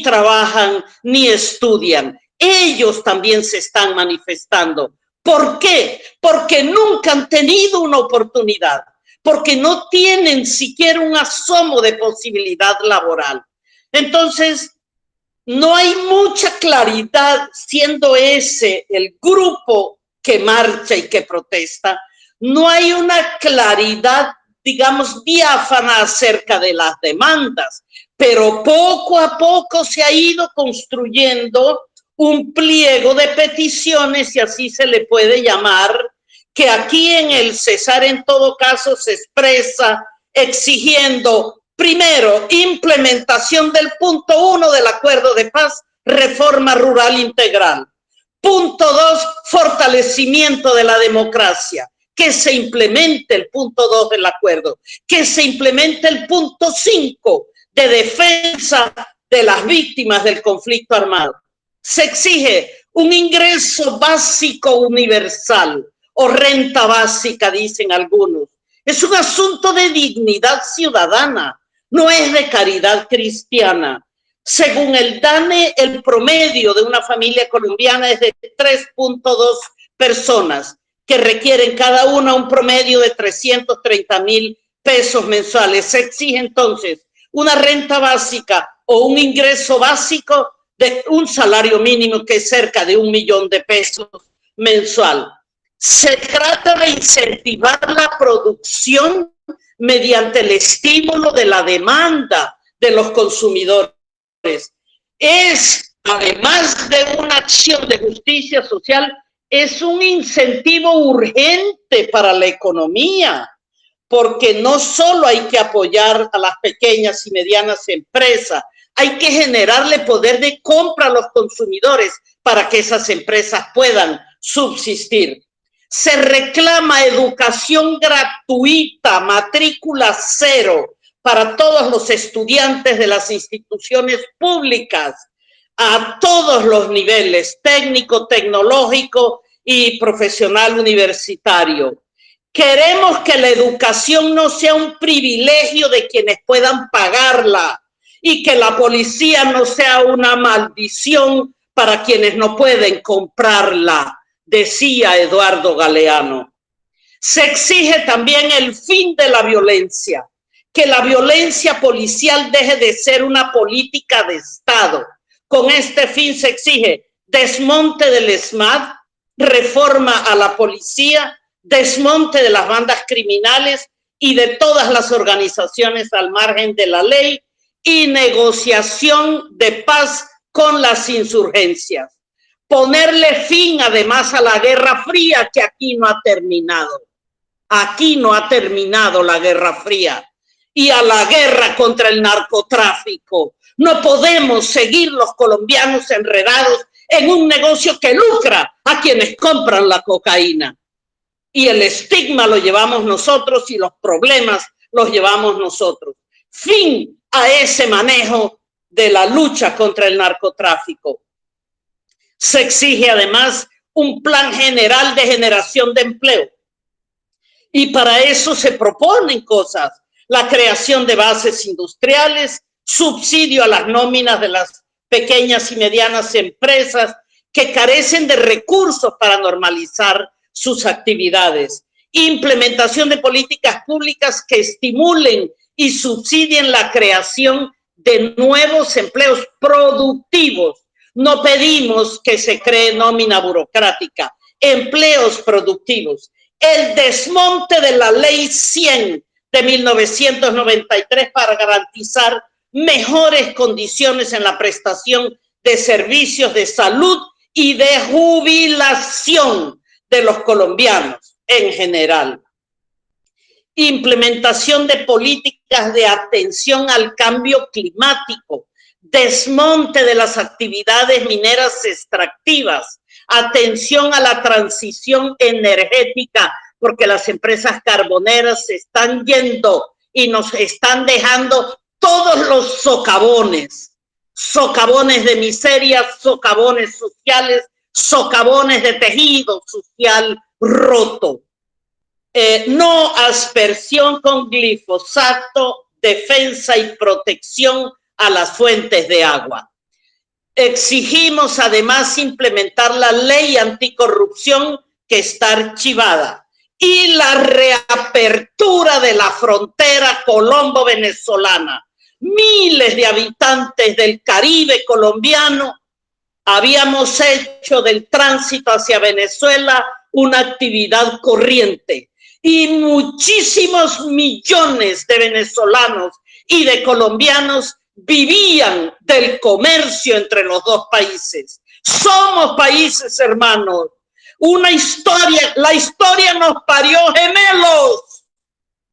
trabajan ni estudian. Ellos también se están manifestando. ¿Por qué? Porque nunca han tenido una oportunidad, porque no tienen siquiera un asomo de posibilidad laboral. Entonces, no hay mucha claridad, siendo ese el grupo que marcha y que protesta, no hay una claridad, digamos, diáfana acerca de las demandas, pero poco a poco se ha ido construyendo un pliego de peticiones, si así se le puede llamar, que aquí en el Cesar en todo caso se expresa exigiendo primero implementación del punto 1 del acuerdo de paz, reforma rural integral. Punto 2, fortalecimiento de la democracia. Que se implemente el punto 2 del acuerdo. Que se implemente el punto 5 de defensa de las víctimas del conflicto armado. Se exige un ingreso básico universal o renta básica, dicen algunos. Es un asunto de dignidad ciudadana, no es de caridad cristiana. Según el DANE, el promedio de una familia colombiana es de 3.2 personas que requieren cada una un promedio de 330.000 pesos mensuales. Se exige entonces una renta básica o un ingreso básico de un salario mínimo que es cerca de 1 millón de pesos mensual. Se trata de incentivar la producción mediante el estímulo de la demanda de los consumidores. Es, además de una acción de justicia social, es un incentivo urgente para la economía, porque no solo hay que apoyar a las pequeñas y medianas empresas, hay que generarle poder de compra a los consumidores para que esas empresas puedan subsistir. Se reclama educación gratuita, matrícula cero para todos los estudiantes de las instituciones públicas a todos los niveles, técnico, tecnológico y profesional universitario. Queremos que la educación no sea un privilegio de quienes puedan pagarla y que la policía no sea una maldición para quienes no pueden comprarla, decía Eduardo Galeano. Se exige también el fin de la violencia, que la violencia policial deje de ser una política de Estado. Con este fin se exige desmonte del ESMAD, reforma a la policía, desmonte de las bandas criminales y de todas las organizaciones al margen de la ley y negociación de paz con las insurgencias. Ponerle fin además a la Guerra Fría, que aquí no ha terminado. Aquí no ha terminado la Guerra Fría. Y a la guerra contra el narcotráfico. No podemos seguir los colombianos enredados en un negocio que lucra a quienes compran la cocaína. Y el estigma lo llevamos nosotros y los problemas los llevamos nosotros. Fin a ese manejo de la lucha contra el narcotráfico. Se exige además un plan general de generación de empleo. Y para eso se proponen cosas. La creación de bases industriales, subsidio a las nóminas de las pequeñas y medianas empresas que carecen de recursos para normalizar sus actividades, implementación de políticas públicas que estimulen y subsidien la creación de nuevos empleos productivos. No pedimos que se cree nómina burocrática, empleos productivos. El desmonte de la Ley 100 de 1993 para garantizar mejores condiciones en la prestación de servicios de salud y de jubilación de los colombianos en general. Implementación de políticas de atención al cambio climático, desmonte de las actividades mineras extractivas, atención a la transición energética, porque las empresas carboneras se están yendo y nos están dejando todos los socavones, socavones de miseria, socavones sociales, socavones de tejido social roto. No aspersión con glifosato, defensa y protección a las fuentes de agua. Exigimos además implementar la ley anticorrupción que está archivada y la reapertura de la frontera colombo-venezolana. Miles de habitantes del Caribe colombiano habíamos hecho del tránsito hacia Venezuela una actividad corriente y muchísimos millones de venezolanos y de colombianos vivían del comercio entre los dos países. Somos países hermanos. Una historia, la historia nos parió gemelos.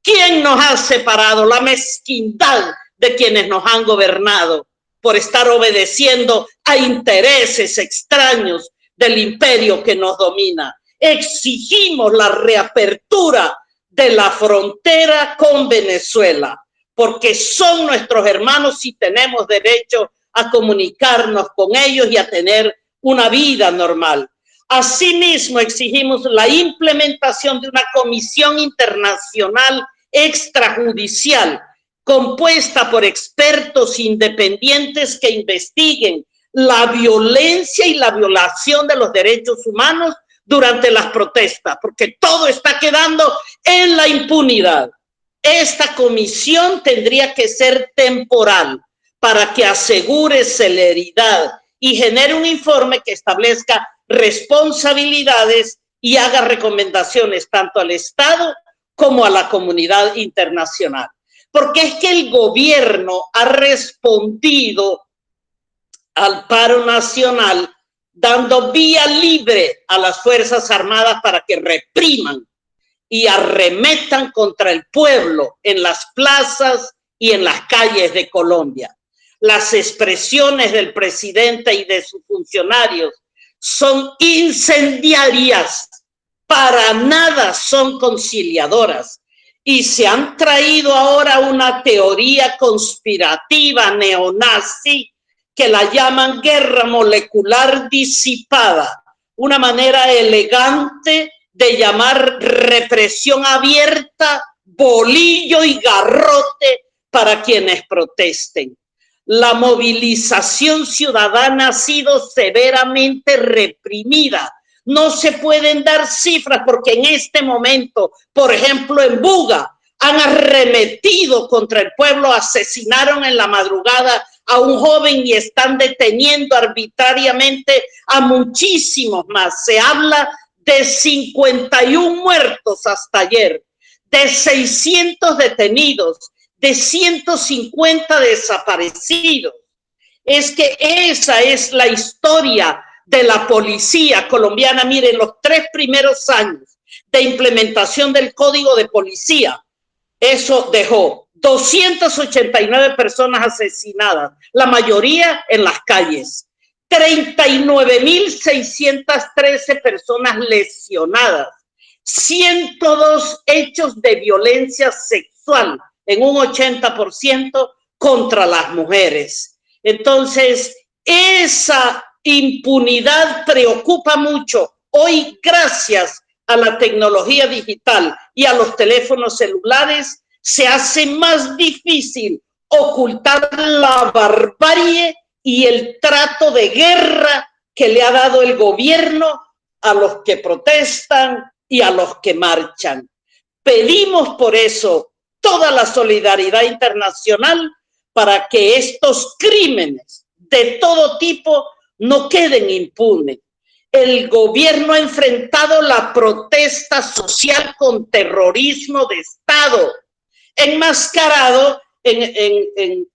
¿Quién nos ha separado? La mezquindad de quienes nos han gobernado. por estar obedeciendo a intereses extraños del imperio que nos domina. Exigimos la reapertura de la frontera con Venezuela, porque son nuestros hermanos y tenemos derecho a comunicarnos con ellos y a tener una vida normal. Asimismo, exigimos la implementación de una comisión internacional extrajudicial compuesta por expertos independientes que investiguen la violencia y la violación de los derechos humanos durante las protestas, porque todo está quedando en la impunidad. Esta comisión tendría que ser temporal para que asegure celeridad y genere un informe que establezca responsabilidades y haga recomendaciones tanto al Estado como a la comunidad internacional. Porque es que el gobierno ha respondido al paro nacional dando vía libre a las Fuerzas Armadas para que repriman y arremetan contra el pueblo en las plazas y en las calles de Colombia. Las expresiones del presidente y de sus funcionarios son incendiarias, para nada son conciliadoras, y se han traído ahora una teoría conspirativa neonazi que la llaman guerra molecular disipada, una manera elegante de llamar represión abierta, bolillo y garrote para quienes protesten. La movilización ciudadana ha sido severamente reprimida. No se pueden dar cifras porque en este momento, por ejemplo, en Buga, han arremetido contra el pueblo, asesinaron en la madrugada a un joven y están deteniendo arbitrariamente a muchísimos más. Se habla de 51 muertos hasta ayer, de 600 detenidos, de 150 desaparecidos. Es que esa es la historia de la policía colombiana. Miren, los 3 primeros años de implementación del Código de Policía, eso dejó 289 personas asesinadas, la mayoría en las calles, 39.613 personas lesionadas, 102 hechos de violencia sexual, en un 80% contra las mujeres. Entonces, esa impunidad preocupa mucho. Hoy, gracias a la tecnología digital y a los teléfonos celulares, se hace más difícil ocultar la barbarie y el trato de guerra que le ha dado el gobierno a los que protestan y a los que marchan. Pedimos por eso toda la solidaridad internacional para que estos crímenes de todo tipo no queden impunes. El gobierno ha enfrentado la protesta social con terrorismo de Estado, enmascarado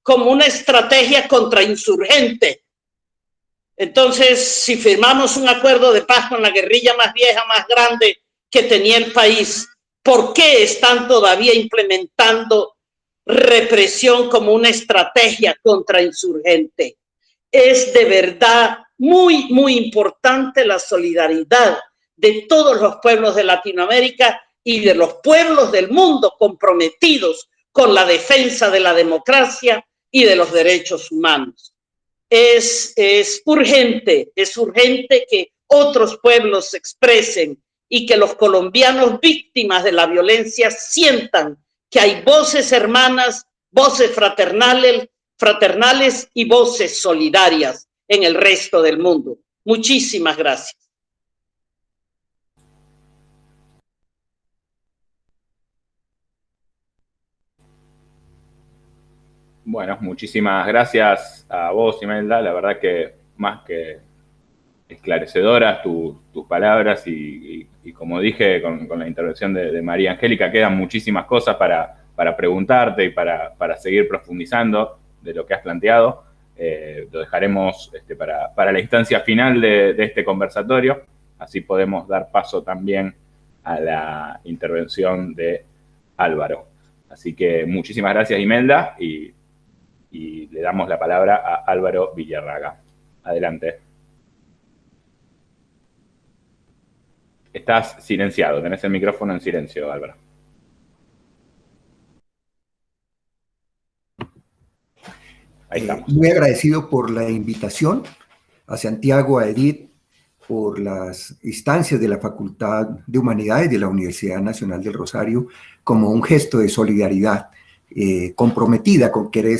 como una estrategia contrainsurgente. Entonces, si firmamos un acuerdo de paz con la guerrilla más vieja, más grande que tenía el país, ¿por qué están todavía implementando represión como una estrategia contrainsurgente? Es de verdad muy, muy importante la solidaridad de todos los pueblos de Latinoamérica y de los pueblos del mundo comprometidos con la defensa de la democracia y de los derechos humanos. Es urgente que otros pueblos se expresen y que los colombianos víctimas de la violencia sientan que hay voces hermanas, voces fraternales y voces solidarias en el resto del mundo. Muchísimas gracias. Bueno, muchísimas gracias a vos, Imelda. La verdad que más que esclarecedoras tus palabras y como dije con la intervención de María Angélica, quedan muchísimas cosas para preguntarte y para seguir profundizando de lo que has planteado. Lo dejaremos para la instancia final de este conversatorio, así podemos dar paso también a la intervención de Álvaro. Así que muchísimas gracias, Imelda, y y le damos la palabra a Álvaro Villarraga. Adelante. Estás silenciado, tenés el micrófono en silencio, Álvaro. Ahí estamos. Muy agradecido por la invitación a Santiago, a Edith, por las instancias de la Facultad de Humanidades de la Universidad Nacional del Rosario, como un gesto de solidaridad comprometida con querer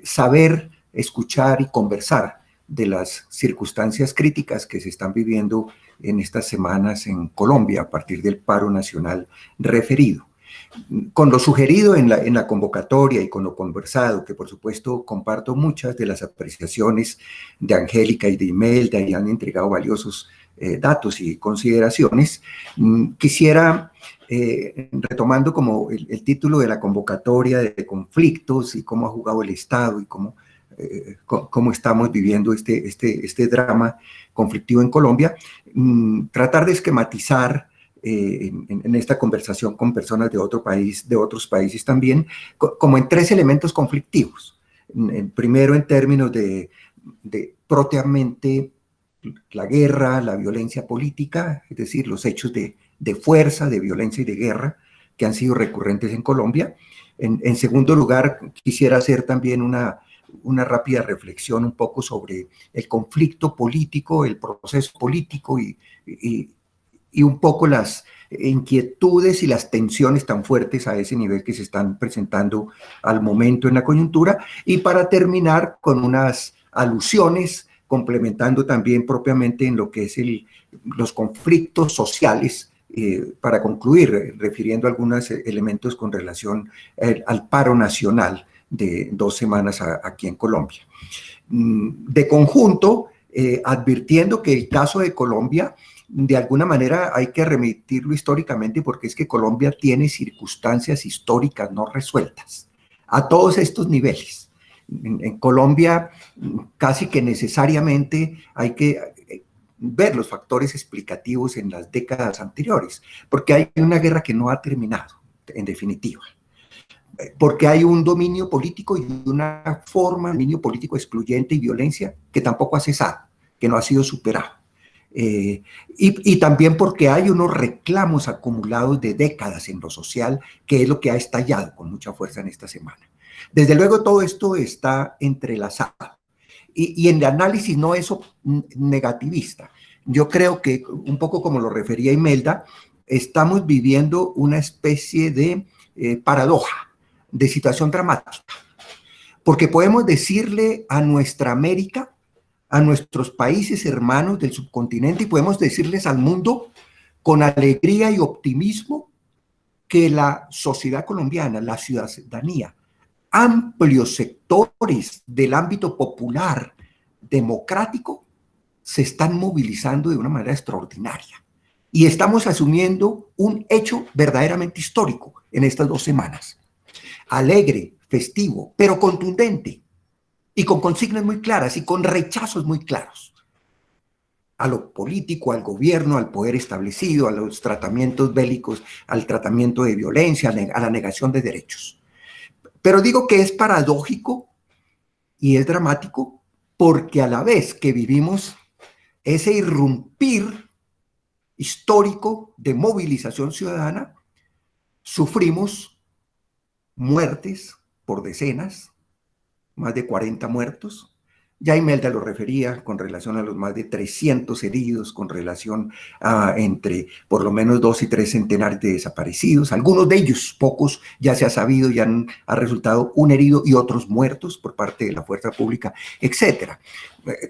saber, escuchar y conversar de las circunstancias críticas que se están viviendo en estas semanas en Colombia a partir del paro nacional referido. Con lo sugerido en la convocatoria y con lo conversado, que por supuesto comparto muchas de las apreciaciones de Angélica y de Imelda y han entregado valiosos datos y consideraciones, quisiera, retomando como el título de la convocatoria de conflictos y cómo ha jugado el Estado y cómo estamos viviendo este drama conflictivo en Colombia, tratar de esquematizar en esta conversación con personas de otros países también, como en tres elementos conflictivos. Primero, en términos de propiamente la guerra, la violencia política, es decir, los hechos de fuerza, de violencia y de guerra que han sido recurrentes en Colombia. En segundo lugar, quisiera hacer también una rápida reflexión un poco sobre el conflicto político, el proceso político y un poco las inquietudes y las tensiones tan fuertes a ese nivel que se están presentando al momento en la coyuntura. Y para terminar con unas alusiones, complementando también propiamente en lo que es los conflictos sociales, para concluir, refiriendo a algunos elementos con relación al paro nacional de 2 semanas aquí en Colombia. De conjunto, advirtiendo que el caso de Colombia, de alguna manera hay que remitirlo históricamente porque es que Colombia tiene circunstancias históricas no resueltas a todos estos niveles. En Colombia casi que necesariamente hay que ver los factores explicativos en las décadas anteriores, porque hay una guerra que no ha terminado, en definitiva. Porque hay un dominio político y una forma de dominio político excluyente y violencia que tampoco ha cesado, que no ha sido superado. Y también porque hay unos reclamos acumulados de décadas en lo social, que es lo que ha estallado con mucha fuerza en esta semana. Desde luego todo esto está entrelazado y en el análisis no es negativista. Yo creo que, un poco como lo refería Imelda, estamos viviendo una especie de paradoja, de situación dramática, porque podemos decirle a nuestra América, a nuestros países hermanos del subcontinente, y podemos decirles al mundo con alegría y optimismo que la sociedad colombiana, la ciudadanía, amplios sectores del ámbito popular democrático se están movilizando de una manera extraordinaria. Y estamos asumiendo un hecho verdaderamente histórico en estas 2 semanas. Alegre, festivo, pero contundente, y con consignas muy claras y con rechazos muy claros a lo político, al gobierno, al poder establecido, a los tratamientos bélicos, al tratamiento de violencia, a la negación de derechos. Pero digo que es paradójico y es dramático porque a la vez que vivimos ese irrumpir histórico de movilización ciudadana, sufrimos muertes por decenas, más de 40 muertos. Ya Imelda lo refería con relación a los más de 300 heridos, con relación a entre por lo menos 2 y 3 centenares de desaparecidos. Algunos de ellos, pocos, ya se ha sabido, ya ha resultado un herido y otros muertos por parte de la fuerza pública, etcétera.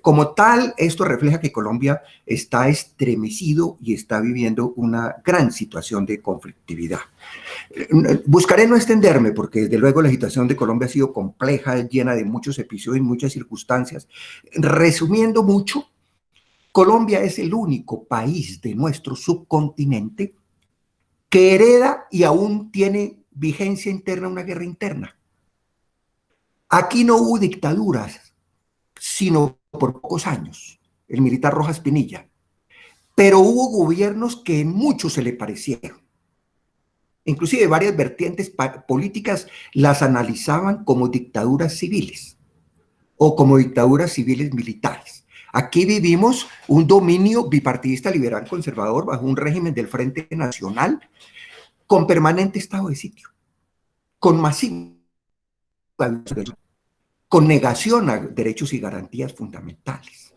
Como tal, esto refleja que Colombia está estremecido y está viviendo una gran situación de conflictividad. Buscaré no extenderme porque desde luego la situación de Colombia ha sido compleja, llena de muchos episodios y muchas circunstancias. Resumiendo mucho, Colombia es el único país de nuestro subcontinente que hereda y aún tiene vigencia interna una guerra interna. Aquí no hubo dictaduras, sino por pocos años, el militar Rojas Pinilla, pero hubo gobiernos que en mucho se le parecieron. Inclusive varias vertientes políticas las analizaban como dictaduras civiles. o como dictaduras civiles militares. Aquí vivimos un dominio bipartidista liberal conservador bajo un régimen del Frente Nacional con permanente estado de sitio, con masiva, con negación a derechos y garantías fundamentales.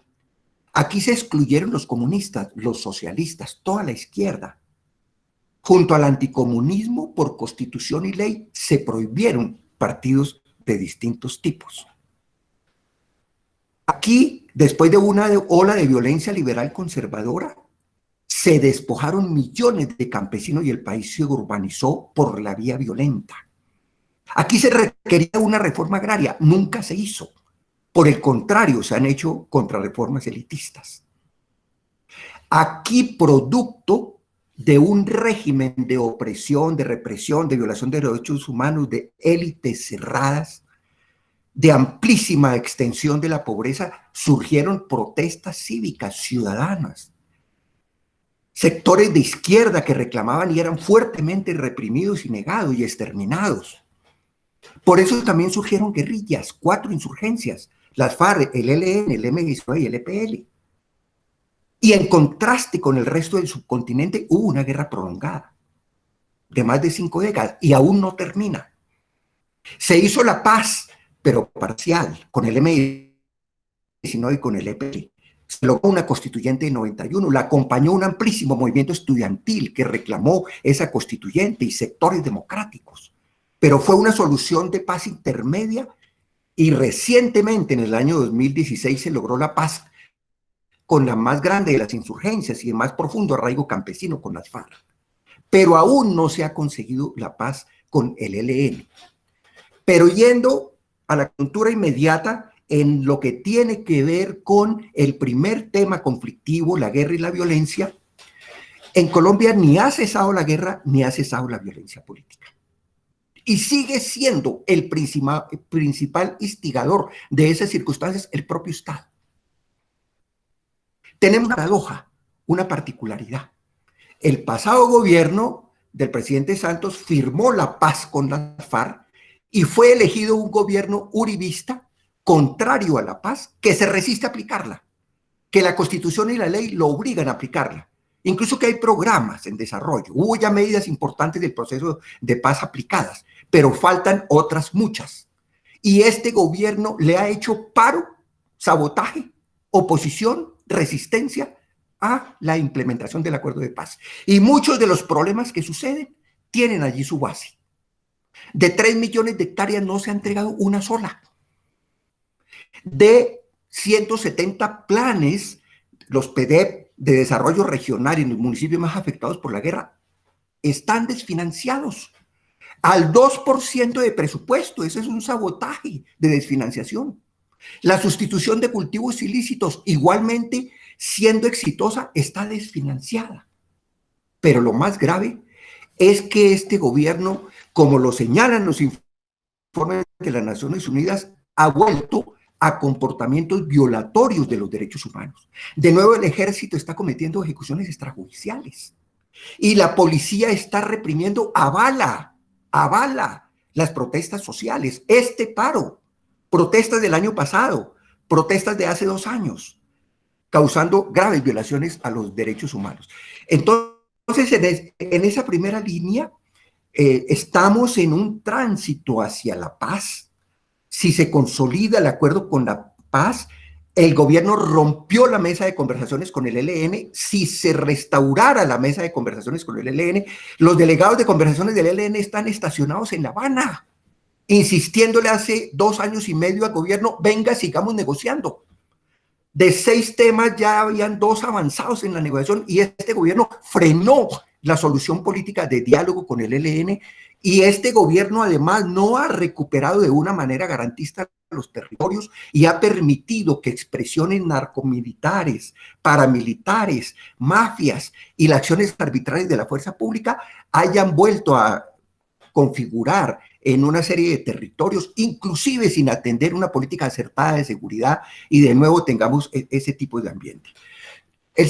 Aquí se excluyeron los comunistas, los socialistas, toda la izquierda. Junto al anticomunismo, por constitución y ley, se prohibieron partidos de distintos tipos. Aquí, después de una ola de violencia liberal conservadora, se despojaron millones de campesinos y el país se urbanizó por la vía violenta. Aquí se requería una reforma agraria, nunca se hizo. Por el contrario, se han hecho contrarreformas elitistas. Aquí, producto de un régimen de opresión, de represión, de violación de derechos humanos, de élites cerradas, de amplísima extensión de la pobreza, surgieron protestas cívicas ciudadanas. Sectores de izquierda que reclamaban y eran fuertemente reprimidos y negados y exterminados. Por eso también surgieron guerrillas, 4 insurgencias, las FARC, el ELN, el M19 y el EPL. Y en contraste con el resto del subcontinente hubo una guerra prolongada de más de 5 décadas y aún no termina. Se hizo la paz, pero parcial, con el M19 y con el EPL. Se logró una constituyente de 91, la acompañó un amplísimo movimiento estudiantil que reclamó esa constituyente y sectores democráticos. Pero fue una solución de paz intermedia y recientemente, en el año 2016, se logró la paz con la más grande de las insurgencias y el más profundo arraigo campesino con las FARC. Pero aún no se ha conseguido la paz con el ELN. Pero yendo a la coyuntura inmediata, en lo que tiene que ver con el primer tema conflictivo, la guerra y la violencia, en Colombia ni ha cesado la guerra ni ha cesado la violencia política. Y sigue siendo el principal instigador de esas circunstancias el propio Estado. Tenemos una paradoja, una particularidad. El pasado gobierno del presidente Santos firmó la paz con la FARC y fue elegido un gobierno uribista contrario a la paz que se resiste a aplicarla, que la Constitución y la ley lo obligan a aplicarla. Incluso que hay programas en desarrollo. Hubo ya medidas importantes del proceso de paz aplicadas, pero faltan otras muchas. Y este gobierno le ha hecho paro, sabotaje, oposición, resistencia a la implementación del acuerdo de paz. Y muchos de los problemas que suceden tienen allí su base. De 3 millones de hectáreas no se ha entregado una sola. De 170 planes, los PDEP de desarrollo regional en los municipios más afectados por la guerra, están desfinanciados al 2% de presupuesto. Ese es un sabotaje de desfinanciación. La sustitución de cultivos ilícitos, igualmente siendo exitosa, está desfinanciada. Pero lo más grave es que este gobierno, como lo señalan los informes de las Naciones Unidas, ha vuelto a comportamientos violatorios de los derechos humanos. De nuevo, el ejército está cometiendo ejecuciones extrajudiciales y la policía está reprimiendo a bala las protestas sociales. Este paro, protestas del año pasado, protestas de hace 2 años, causando graves violaciones a los derechos humanos. Entonces, en esa primera línea, estamos en un tránsito hacia la paz. Si se consolida el acuerdo con la paz, el gobierno rompió la mesa de conversaciones con el ELN. Si se restaurara la mesa de conversaciones con el ELN, los delegados de conversaciones del ELN están estacionados en La Habana, insistiéndole hace 2 años y medio al gobierno, venga, sigamos negociando. De 6 temas ya habían 2 avanzados en la negociación y este gobierno frenó la solución política de diálogo con el ELN. Y este gobierno además no ha recuperado de una manera garantista los territorios y ha permitido que expresiones narcomilitares, paramilitares, mafias y las acciones arbitrarias de la fuerza pública hayan vuelto a configurar en una serie de territorios, inclusive sin atender una política acertada de seguridad, y de nuevo tengamos ese tipo de ambiente. En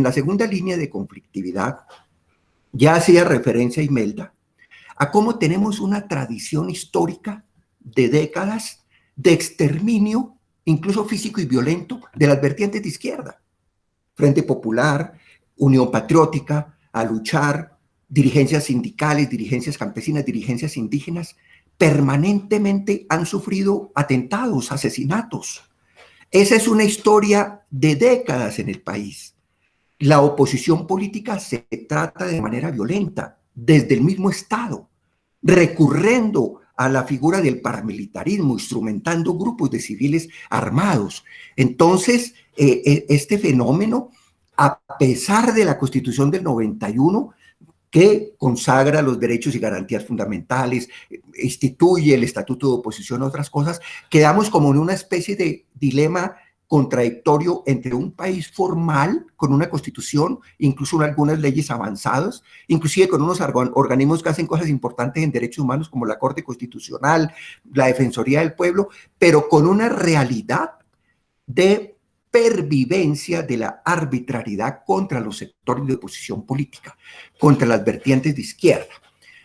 la segunda línea de conflictividad, ya hacía referencia Imelda a cómo tenemos una tradición histórica de décadas de exterminio, incluso físico y violento, de las vertientes de izquierda. Frente Popular, Unión Patriótica, A Luchar, dirigencias sindicales, dirigencias campesinas, dirigencias indígenas, permanentemente han sufrido atentados, asesinatos. Esa es una historia de décadas en el país. La oposición política se trata de manera violenta, desde el mismo Estado, recurriendo a la figura del paramilitarismo, instrumentando grupos de civiles armados. Entonces, este fenómeno, a pesar de la Constitución del 91, que consagra los derechos y garantías fundamentales, instituye el estatuto de oposición, otras cosas, quedamos como en una especie de dilema contradictorio entre un país formal, con una constitución, incluso algunas leyes avanzadas, inclusive con unos organismos que hacen cosas importantes en derechos humanos como la Corte Constitucional, la Defensoría del Pueblo, pero con una realidad de pervivencia de la arbitrariedad contra los sectores de oposición política, contra las vertientes de izquierda.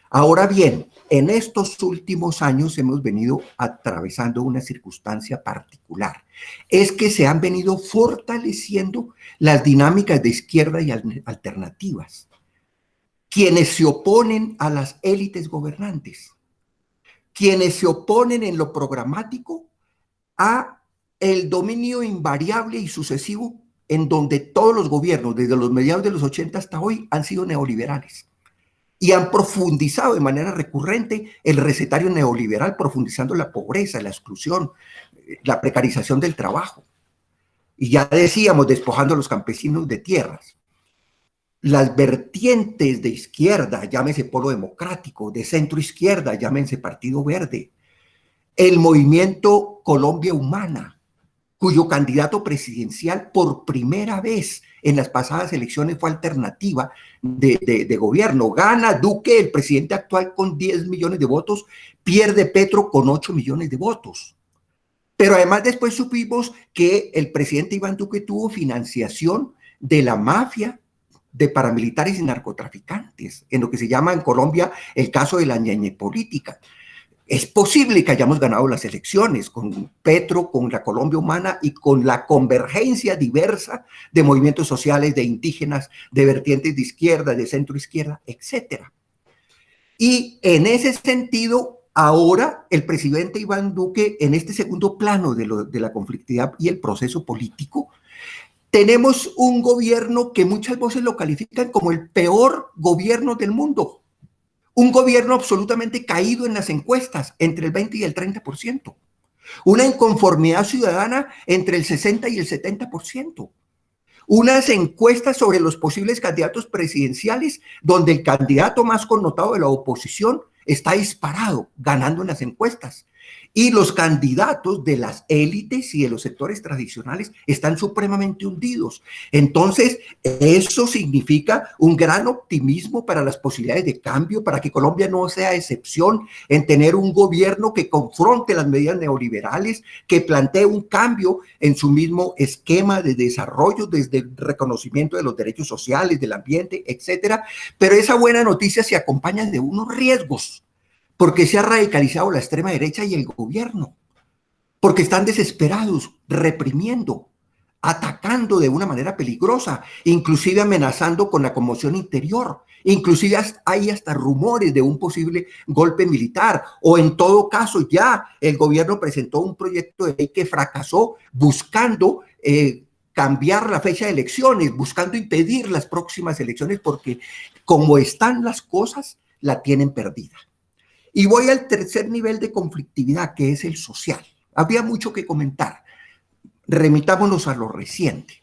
Ahora bien, en estos últimos años hemos venido atravesando una circunstancia particular. Es que se han venido fortaleciendo las dinámicas de izquierda y alternativas. Quienes se oponen a las élites gobernantes, quienes se oponen en lo programático a el dominio invariable y sucesivo en donde todos los gobiernos, desde los mediados de los 80 hasta hoy, han sido neoliberales y han profundizado de manera recurrente el recetario neoliberal, profundizando la pobreza, la exclusión, la precarización del trabajo. Y ya decíamos, despojando a los campesinos de tierras. Las vertientes de izquierda, llámese Polo Democrático, de centro izquierda, llámense Partido Verde, el movimiento Colombia Humana, cuyo candidato presidencial por primera vez en las pasadas elecciones fue alternativa de gobierno. Gana Duque, el presidente actual, con 10 millones de votos, pierde Petro con 8 millones de votos. Pero además después supimos que el presidente Iván Duque tuvo financiación de la mafia de paramilitares y narcotraficantes, en lo que se llama en Colombia el caso de la ñeñe política. Es posible que hayamos ganado las elecciones con Petro, con la Colombia Humana y con la convergencia diversa de movimientos sociales, de indígenas, de vertientes de izquierda, de centro izquierda, etc. Y en ese sentido, ahora el presidente Iván Duque, en este segundo plano de la conflictividad y el proceso político, tenemos un gobierno que muchas voces lo califican como el peor gobierno del mundo. Un gobierno absolutamente caído en las encuestas, entre el 20 y el 30%. Una inconformidad ciudadana entre el 60 y el 70%. Unas encuestas sobre los posibles candidatos presidenciales donde el candidato más connotado de la oposición está disparado, ganando en las encuestas. Y los candidatos de las élites y de los sectores tradicionales están supremamente hundidos. Entonces, eso significa un gran optimismo para las posibilidades de cambio, para que Colombia no sea excepción en tener un gobierno que confronte las medidas neoliberales, que plantee un cambio en su mismo esquema de desarrollo, desde el reconocimiento de los derechos sociales, del ambiente, etcétera. Pero esa buena noticia se acompaña de unos riesgos, porque se ha radicalizado la extrema derecha y el gobierno, porque están desesperados, reprimiendo, atacando de una manera peligrosa, inclusive amenazando con la conmoción interior, inclusive hay hasta rumores de un posible golpe militar, o en todo caso ya el gobierno presentó un proyecto de ley que fracasó buscando cambiar la fecha de elecciones, buscando impedir las próximas elecciones, porque como están las cosas, la tienen perdida. Y voy al tercer nivel de conflictividad, que es el social. Había mucho que comentar. Remitámonos a lo reciente.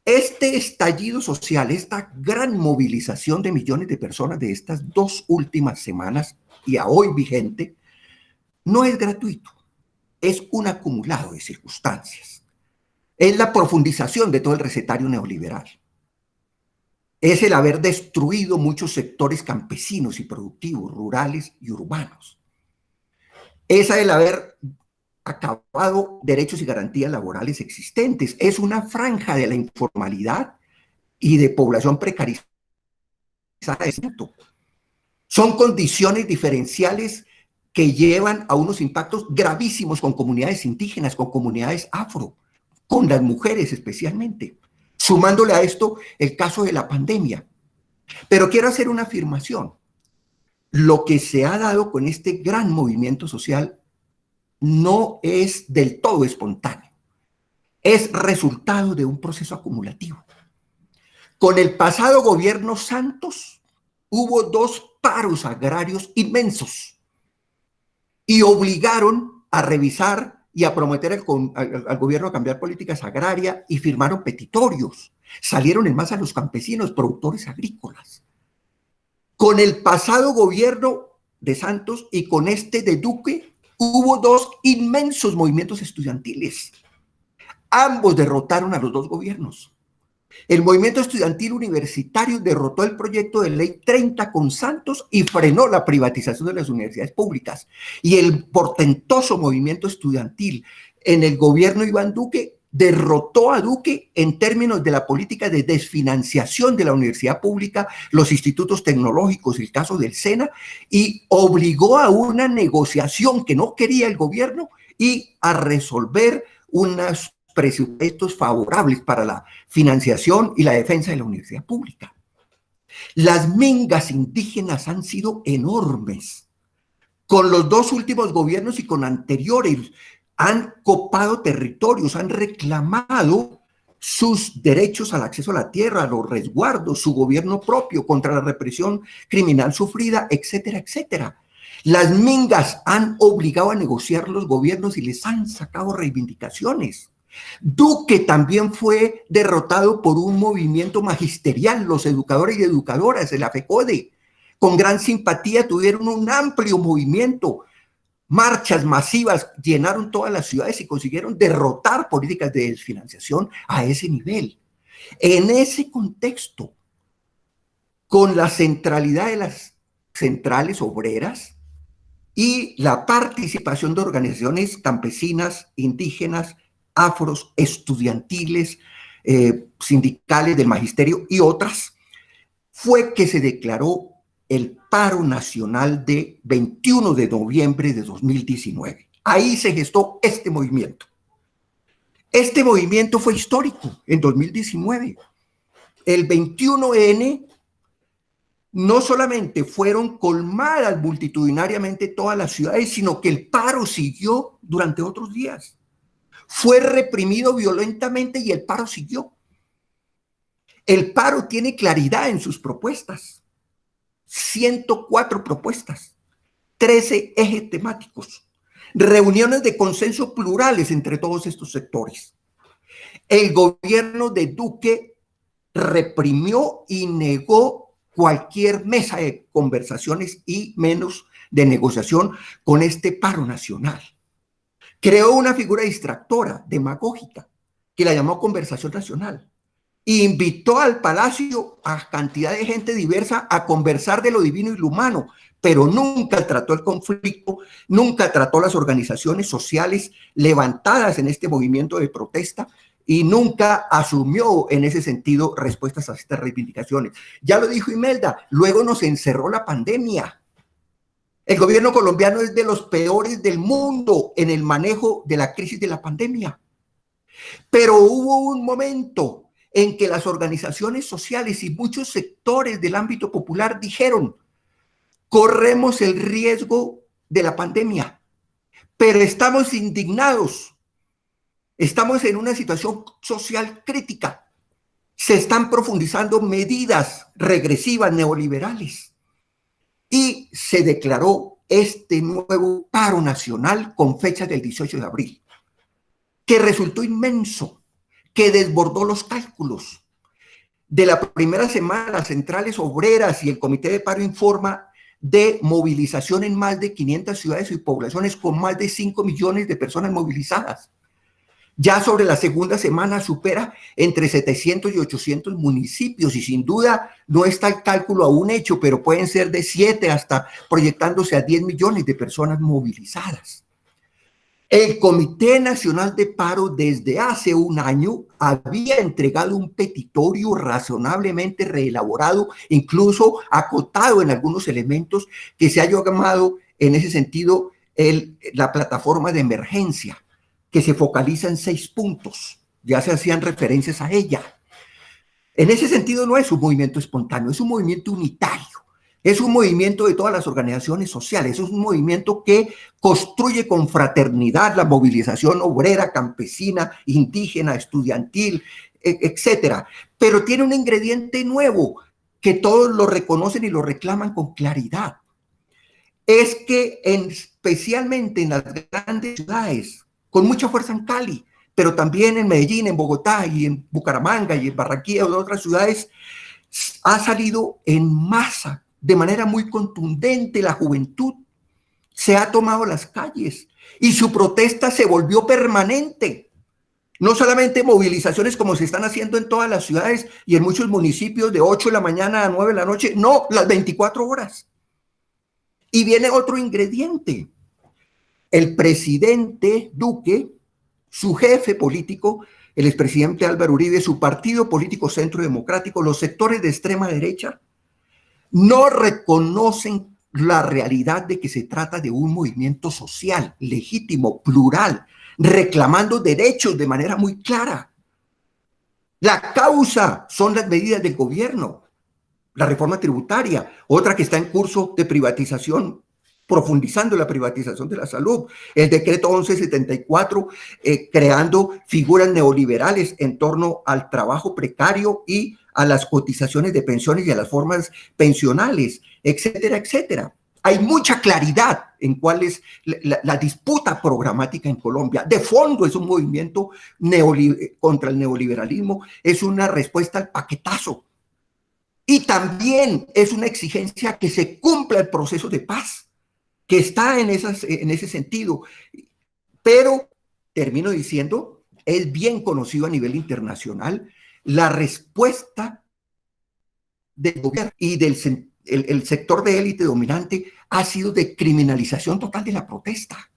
Este estallido social, esta gran movilización de millones de personas de estas 2 últimas semanas y a hoy vigente, no es gratuito. Es un acumulado de circunstancias. Es la profundización de todo el recetario neoliberal. Es el haber destruido muchos sectores campesinos y productivos, rurales y urbanos. Es el haber acabado derechos y garantías laborales existentes. Es una franja de la informalidad y de población precarizada. Son condiciones diferenciales que llevan a unos impactos gravísimos con comunidades indígenas, con comunidades afro, con las mujeres especialmente. Sumándole a esto el caso de la pandemia. Pero quiero hacer una afirmación. Lo que se ha dado con este gran movimiento social no es del todo espontáneo. Es resultado de un proceso acumulativo. Con el pasado gobierno Santos hubo 2 paros agrarios inmensos y obligaron a revisar y a prometer al gobierno a cambiar políticas agrarias y firmaron petitorios. Salieron en masa los campesinos, productores agrícolas. Con el pasado gobierno de Santos y con este de Duque hubo 2 inmensos movimientos estudiantiles. Ambos derrotaron a los 2 gobiernos. El movimiento estudiantil universitario derrotó el proyecto de ley 30 con Santos y frenó la privatización de las universidades públicas. Y el portentoso movimiento estudiantil en el gobierno Iván Duque derrotó a Duque en términos de la política de desfinanciación de la universidad pública, los institutos tecnológicos, el caso del SENA, y obligó a una negociación que no quería el gobierno y a resolver unos presupuestos favorables para la financiación y la defensa de la universidad pública. Las mingas indígenas han sido enormes. Con los 2 últimos gobiernos y con anteriores han copado territorios, han reclamado sus derechos al acceso a la tierra, a los resguardos, su gobierno propio contra la represión criminal sufrida, etcétera, etcétera. Las mingas han obligado a negociar los gobiernos y les han sacado reivindicaciones. Duque también fue derrotado por un movimiento magisterial, los educadores y educadoras de la FECODE. Con gran simpatía tuvieron un amplio movimiento, marchas masivas, llenaron todas las ciudades y consiguieron derrotar políticas de desfinanciación a ese nivel. En ese contexto, con la centralidad de las centrales obreras y la participación de organizaciones campesinas, indígenas, afros, estudiantiles, sindicales del magisterio y otras, fue que se declaró el paro nacional de 21 de noviembre de 2019. Ahí se gestó este movimiento. Este movimiento fue histórico en 2019. El 21N no solamente fueron colmadas multitudinariamente todas las ciudades, sino que el paro siguió durante otros días. Fue reprimido violentamente y el paro siguió. El paro tiene claridad en sus propuestas. 104 propuestas, 13 ejes temáticos, reuniones de consenso plurales entre todos estos sectores. El gobierno de Duque reprimió y negó cualquier mesa de conversaciones y menos de negociación con este paro nacional. Creó una figura distractora, demagógica, que la llamó Conversación Nacional. Invitó al palacio a cantidad de gente diversa a conversar de lo divino y lo humano, pero nunca trató el conflicto, nunca trató las organizaciones sociales levantadas en este movimiento de protesta y nunca asumió en ese sentido respuestas a estas reivindicaciones. Ya lo dijo Imelda, luego nos encerró la pandemia. El gobierno colombiano es de los peores del mundo en el manejo de la crisis de la pandemia. Pero hubo un momento en que las organizaciones sociales y muchos sectores del ámbito popular dijeron, corremos el riesgo de la pandemia, pero estamos indignados, estamos en una situación social crítica, se están profundizando medidas regresivas neoliberales y se declaró este nuevo paro nacional con fecha del 18 de abril, que resultó inmenso, que desbordó los cálculos. De la primera semana, las centrales obreras y el Comité de Paro informa de movilización en más de 500 ciudades y poblaciones con más de 5 millones de personas movilizadas. Ya sobre la segunda semana supera entre 700 y 800 municipios y sin duda no está el cálculo aún hecho, pero pueden ser de 7 hasta proyectándose a 10 millones de personas movilizadas. El Comité Nacional de Paro desde hace un año había entregado un petitorio razonablemente reelaborado, incluso acotado en algunos elementos, que se ha llamado en ese sentido, la plataforma de emergencia, que se focaliza en 6 puntos. Ya se hacían referencias a ella. En ese sentido no es un movimiento espontáneo, es un movimiento unitario. Es un movimiento de todas las organizaciones sociales, es un movimiento que construye con fraternidad la movilización obrera, campesina, indígena, estudiantil, etcétera. Pero tiene un ingrediente nuevo que todos lo reconocen y lo reclaman con claridad. Es que especialmente en las grandes ciudades, con mucha fuerza en Cali, pero también en Medellín, en Bogotá y en Bucaramanga y en Barranquilla y en otras ciudades, ha salido en masa, de manera muy contundente, la juventud se ha tomado las calles y su protesta se volvió permanente. No solamente movilizaciones como se están haciendo en todas las ciudades y en muchos municipios de 8 de la mañana a 9 de la noche, no, las 24 horas. Y viene otro ingrediente. El presidente Duque, su jefe político, el expresidente Álvaro Uribe, su partido político Centro Democrático, los sectores de extrema derecha, no reconocen la realidad de que se trata de un movimiento social, legítimo, plural, reclamando derechos de manera muy clara. La causa son las medidas del gobierno, la reforma tributaria, otra que está en curso de privatización, profundizando la privatización de la salud, el decreto 1174, creando figuras neoliberales en torno al trabajo precario y a las cotizaciones de pensiones y a las formas pensionales, etcétera, etcétera. Hay mucha claridad en cuál es la disputa programática en Colombia. De fondo es un movimiento contra el neoliberalismo, es una respuesta al paquetazo. Y también es una exigencia que se cumpla el proceso de paz, que está en ese sentido. Pero, termino diciendo, es bien conocido a nivel internacional la respuesta del gobierno y del sector de élite dominante ha sido de criminalización total de la protesta.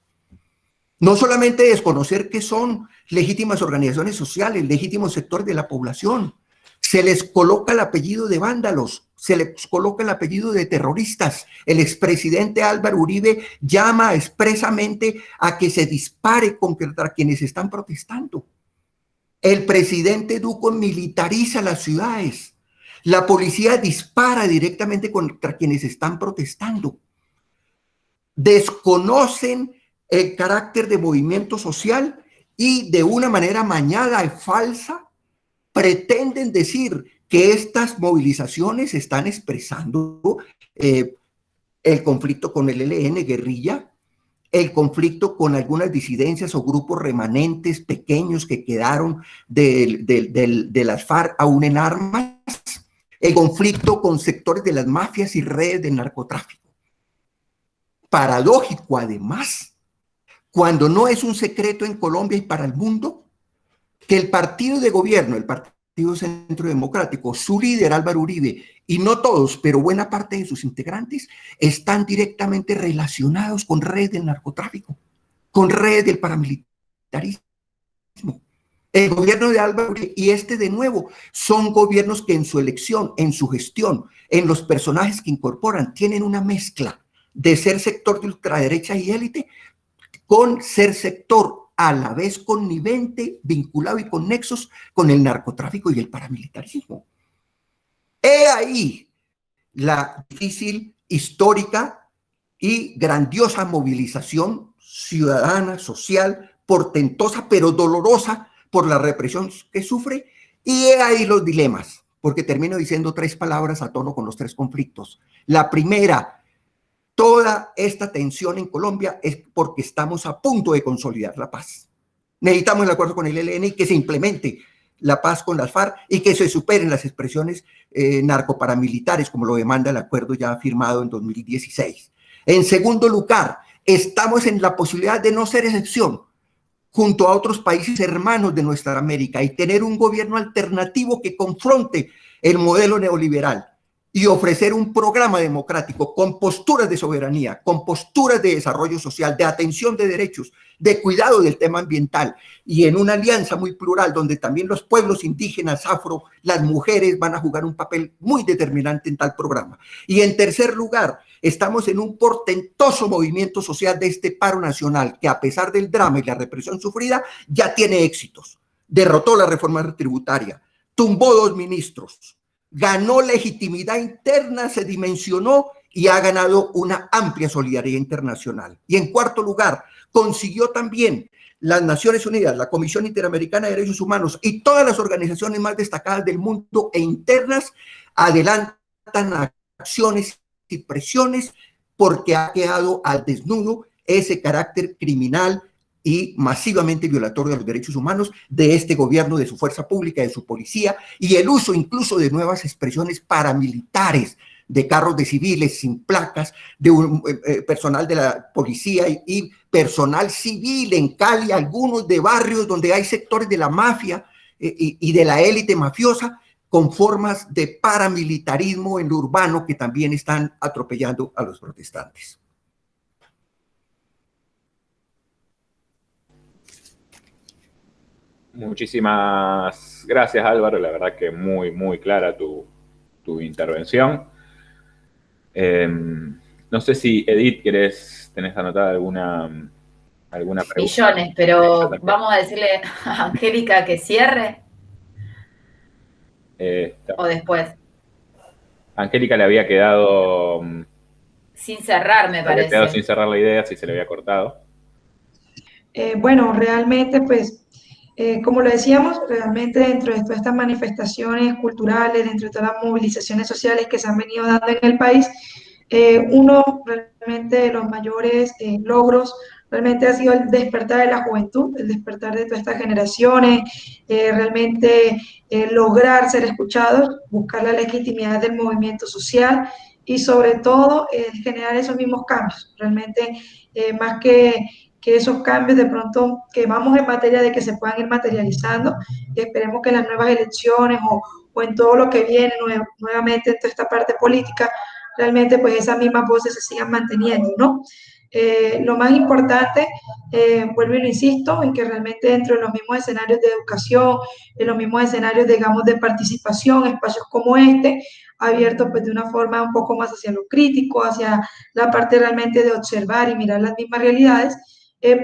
No solamente desconocer que son legítimas organizaciones sociales, legítimos sectores de la población, se les coloca el apellido de vándalos, se les coloca el apellido de terroristas. El expresidente Álvaro Uribe llama expresamente a que se dispare contra quienes están protestando. El presidente Duque militariza las ciudades. La policía dispara directamente contra quienes están protestando. Desconocen el carácter de movimiento social y de una manera amañada y falsa pretenden decir que estas movilizaciones están expresando el conflicto con el ELN, guerrilla, el conflicto con algunas disidencias o grupos remanentes pequeños que quedaron de las FARC aún en armas, el conflicto con sectores de las mafias y redes de narcotráfico. Paradójico, además, cuando no es un secreto en Colombia y para el mundo, que el partido de gobierno, el Partido Centro Democrático, su líder Álvaro Uribe, y no todos, pero buena parte de sus integrantes, están directamente relacionados con redes del narcotráfico, con redes del paramilitarismo. El gobierno de Álvaro Uribe y de nuevo son gobiernos que en su elección, en su gestión, en los personajes que incorporan, tienen una mezcla de ser sector de ultraderecha y élite con ser sector a la vez connivente, vinculado y con nexos con el narcotráfico y el paramilitarismo. He ahí la difícil, histórica y grandiosa movilización ciudadana, social, portentosa, pero dolorosa por la represión que sufre, y he ahí los dilemas, porque termino diciendo 3 palabras a tono con los 3 conflictos. La primera, toda esta tensión en Colombia es porque estamos a punto de consolidar la paz. Necesitamos el acuerdo con el ELN y que se implemente la paz con las FARC y que se superen las expresiones narcoparamilitares, como lo demanda el acuerdo ya firmado en 2016. En segundo lugar, estamos en la posibilidad de no ser excepción junto a otros países hermanos de nuestra América y tener un gobierno alternativo que confronte el modelo neoliberal y ofrecer un programa democrático con posturas de soberanía, con posturas de desarrollo social, de atención de derechos, de cuidado del tema ambiental y en una alianza muy plural donde también los pueblos indígenas, afro, las mujeres van a jugar un papel muy determinante en tal programa. Y en tercer lugar, Estamos en un portentoso movimiento social de este paro nacional que, a pesar del drama y la represión sufrida, ya tiene éxitos. Derrotó la reforma tributaria, tumbó 2 ministros, ganó legitimidad interna, se dimensionó y ha ganado una amplia solidaridad internacional. Y en cuarto lugar, consiguió también las Naciones Unidas, la Comisión Interamericana de Derechos Humanos y todas las organizaciones más destacadas del mundo e internas adelantan acciones y presiones porque ha quedado al desnudo ese carácter criminal y masivamente violatorio de los derechos humanos de este gobierno, de su fuerza pública, de su policía, y el uso incluso de nuevas expresiones paramilitares, de carros de civiles sin placas, de personal de la policía y personal civil en Cali, algunos de barrios donde hay sectores de la mafia y de la élite mafiosa, con formas de paramilitarismo en lo urbano que también están atropellando a los protestantes. Muchísimas gracias, Álvaro. La verdad que muy clara tu intervención. No sé si, Edith, tenés anotada alguna pregunta. Millones, pero vamos a decirle a Angélica que cierre. O después. Angélica le había quedado... Sin cerrar, me parece. Había quedado sin cerrar la idea, si se le había cortado. Bueno, realmente, pues, como lo decíamos, realmente dentro de todas estas manifestaciones culturales, dentro de todas las movilizaciones sociales que se han venido dando en el país, uno realmente de los mayores logros realmente ha sido el despertar de la juventud, el despertar de todas estas generaciones, realmente lograr ser escuchados, buscar la legitimidad del movimiento social y sobre todo generar esos mismos cambios, realmente más que esos cambios de pronto que vamos en materia de que se puedan ir materializando y esperemos que en las nuevas elecciones o en todo lo que viene nuevamente en toda esta parte política, realmente pues esas mismas voces se sigan manteniendo, ¿no? Lo más importante, vuelvo y lo insisto, en que realmente dentro de los mismos escenarios de educación, en los mismos escenarios, digamos, de participación, espacios como este, abiertos pues de una forma un poco más hacia lo crítico, hacia la parte realmente de observar y mirar las mismas realidades,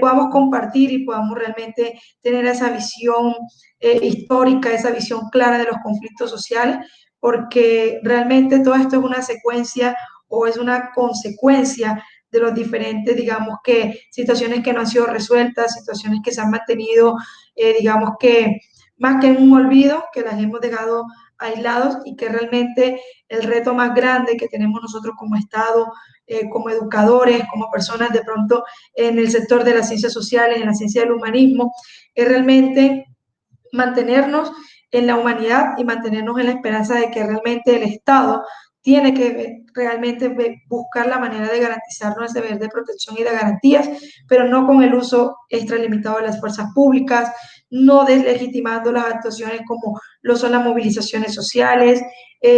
podamos compartir y podamos realmente tener esa visión histórica, esa visión clara de los conflictos sociales, porque realmente todo esto es una secuencia o es una consecuencia de los diferentes, digamos que, situaciones que no han sido resueltas, situaciones que se han mantenido, digamos que, más que en un olvido, que las hemos dejado aislados y que realmente el reto más grande que tenemos nosotros como Estado, como educadores, como personas de pronto en el sector de las ciencias sociales, en la ciencia del humanismo, es realmente mantenernos en la humanidad y mantenernos en la esperanza de que realmente el Estado tiene que realmente buscar la manera de garantizarnos ese deber de protección y de garantías, pero no con el uso extralimitado de las fuerzas públicas, no deslegitimando las actuaciones como lo son las movilizaciones sociales,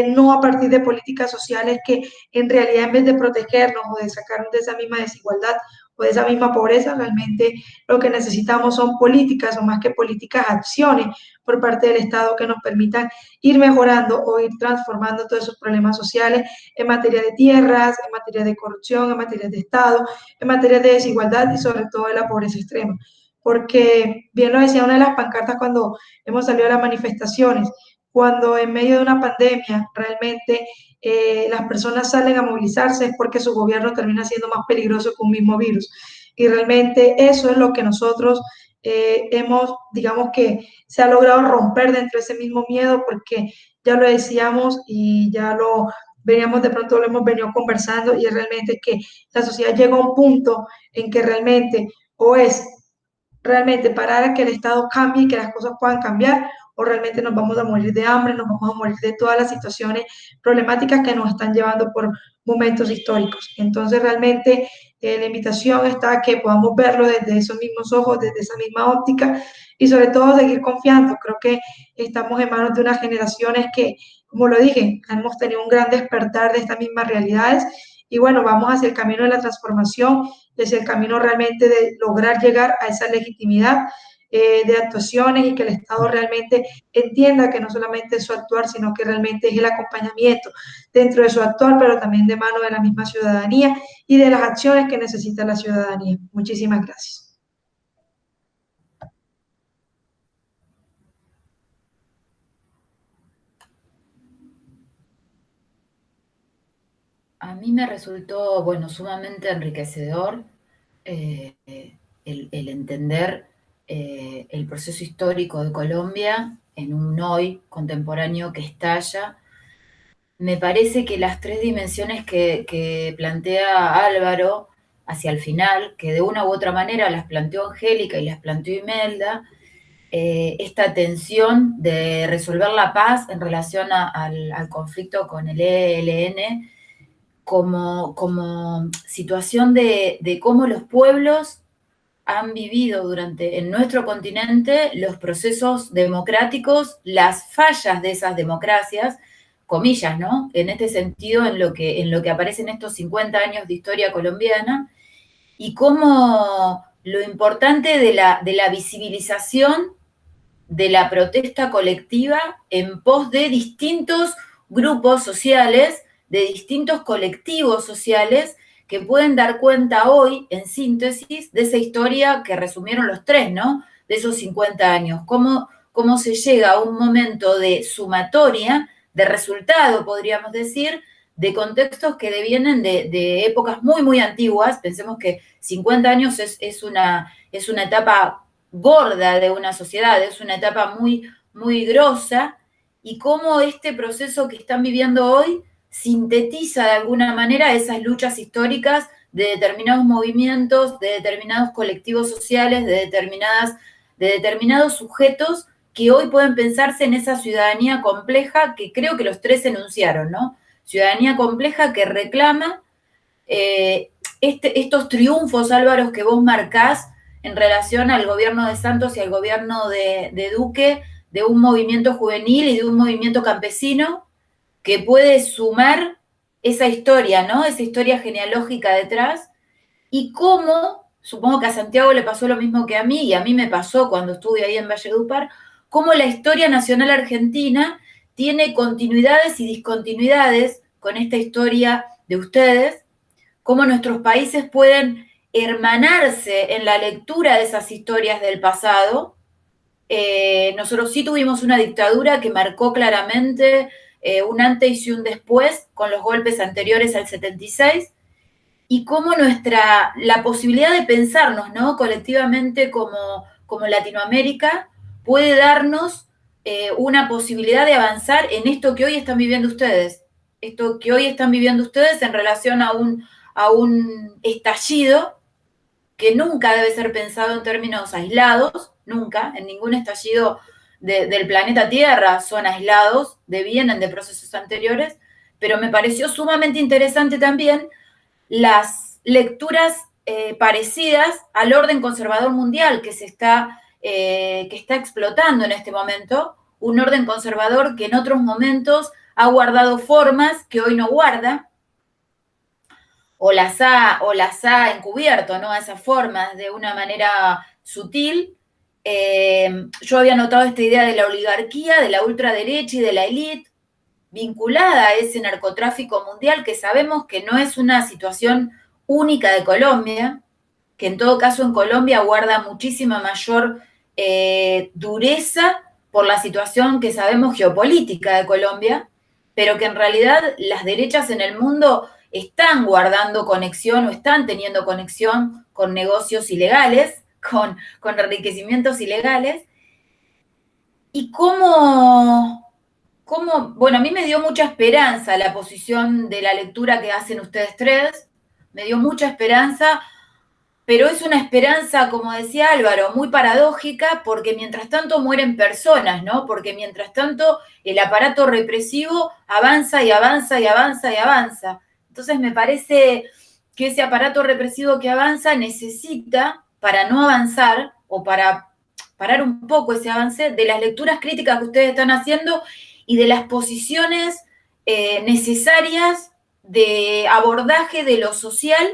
no a partir de políticas sociales que en realidad en vez de protegernos o de sacarnos de esa misma desigualdad o de esa misma pobreza, realmente lo que necesitamos son políticas o más que políticas, acciones por parte del Estado que nos permitan ir mejorando o ir transformando todos esos problemas sociales en materia de tierras, en materia de corrupción, en materia de Estado, en materia de desigualdad y sobre todo de la pobreza extrema. Porque bien lo decía una de las pancartas cuando hemos salido a las manifestaciones, cuando en medio de una pandemia realmente las personas salen a movilizarse es porque su gobierno termina siendo más peligroso que un mismo virus. Y realmente eso es lo que nosotros hemos, digamos que se ha logrado romper dentro de ese mismo miedo porque ya lo decíamos y ya lo veníamos de pronto, lo hemos venido conversando y es realmente que la sociedad llega a un punto en que realmente o es realmente parar a que el Estado cambie y que las cosas puedan cambiar, o realmente nos vamos a morir de hambre, nos vamos a morir de todas las situaciones problemáticas que nos están llevando por momentos históricos. Entonces, realmente la invitación está a que podamos verlo desde esos mismos ojos, desde esa misma óptica y sobre todo seguir confiando. Creo que estamos en manos de unas generaciones que, como lo dije, hemos tenido un gran despertar de estas mismas realidades y bueno, vamos hacia el camino de la transformación, hacia el camino realmente de lograr llegar a esa legitimidad de actuaciones y que el Estado realmente entienda que no solamente es su actuar, sino que realmente es el acompañamiento dentro de su actuar, pero también de mano de la misma ciudadanía y de las acciones que necesita la ciudadanía. Muchísimas gracias. A mí me resultó, bueno, sumamente enriquecedor el entender el proceso histórico de Colombia en un hoy contemporáneo que estalla. Me parece que las tres dimensiones que plantea Álvaro hacia el final, que de una u otra manera las planteó Angélica y las planteó Imelda, esta tensión de resolver la paz en relación al conflicto con el ELN, como situación de cómo los pueblos han vivido en nuestro continente los procesos democráticos, las fallas de esas democracias, comillas, ¿no? En este sentido, en lo que aparecen estos 50 años de historia colombiana, y cómo lo importante de la visibilización de la protesta colectiva en pos de distintos grupos sociales, de distintos colectivos sociales que pueden dar cuenta hoy, en síntesis, de esa historia que resumieron los tres, ¿no? De esos 50 años. Cómo se llega a un momento de sumatoria, de resultado, podríamos decir, de contextos que devienen de épocas muy, muy antiguas. Pensemos que 50 años es una etapa gorda de una sociedad, es una etapa muy, muy grosa, y cómo este proceso que están viviendo hoy sintetiza de alguna manera esas luchas históricas de determinados movimientos, de determinados colectivos sociales, de determinados sujetos que hoy pueden pensarse en esa ciudadanía compleja que creo que los tres enunciaron, ¿no? Ciudadanía compleja que reclama estos triunfos, Álvaro, que vos marcás en relación al gobierno de Santos y al gobierno de Duque, de un movimiento juvenil y de un movimiento campesino que puede sumar esa historia, ¿no? Esa historia genealógica detrás, y cómo, supongo que a Santiago le pasó lo mismo que a mí, y a mí me pasó cuando estuve ahí en Valledupar, cómo la historia nacional argentina tiene continuidades y discontinuidades con esta historia de ustedes, cómo nuestros países pueden hermanarse en la lectura de esas historias del pasado. Nosotros sí tuvimos una dictadura que marcó claramente un antes y un después con los golpes anteriores al 76, y cómo la posibilidad de pensarnos, ¿no? Colectivamente como Latinoamérica puede darnos una posibilidad de avanzar en esto que hoy están viviendo ustedes, esto que hoy están viviendo ustedes en relación a un estallido que nunca debe ser pensado en términos aislados, nunca, en ningún estallido del planeta Tierra son aislados, devienen de procesos anteriores, pero me pareció sumamente interesante también las lecturas parecidas al orden conservador mundial que está explotando en este momento, un orden conservador que en otros momentos ha guardado formas que hoy no guarda, o las ha encubierto, ¿no? Esas formas de una manera sutil. Yo había notado esta idea de la oligarquía, de la ultraderecha y de la élite, vinculada a ese narcotráfico mundial que sabemos que no es una situación única de Colombia, que en todo caso en Colombia guarda muchísima mayor dureza por la situación que sabemos geopolítica de Colombia, pero que en realidad las derechas en el mundo están guardando conexión o están teniendo conexión con negocios ilegales, con enriquecimientos ilegales, y bueno, a mí me dio mucha esperanza la posición de la lectura que hacen ustedes tres, me dio mucha esperanza, pero es una esperanza, como decía Álvaro, muy paradójica, porque mientras tanto mueren personas, ¿no? Porque mientras tanto el aparato represivo avanza y avanza y avanza y avanza. Entonces me parece que ese aparato represivo que avanza necesita, para no avanzar o para parar un poco ese avance, de las lecturas críticas que ustedes están haciendo y de las posiciones necesarias de abordaje de lo social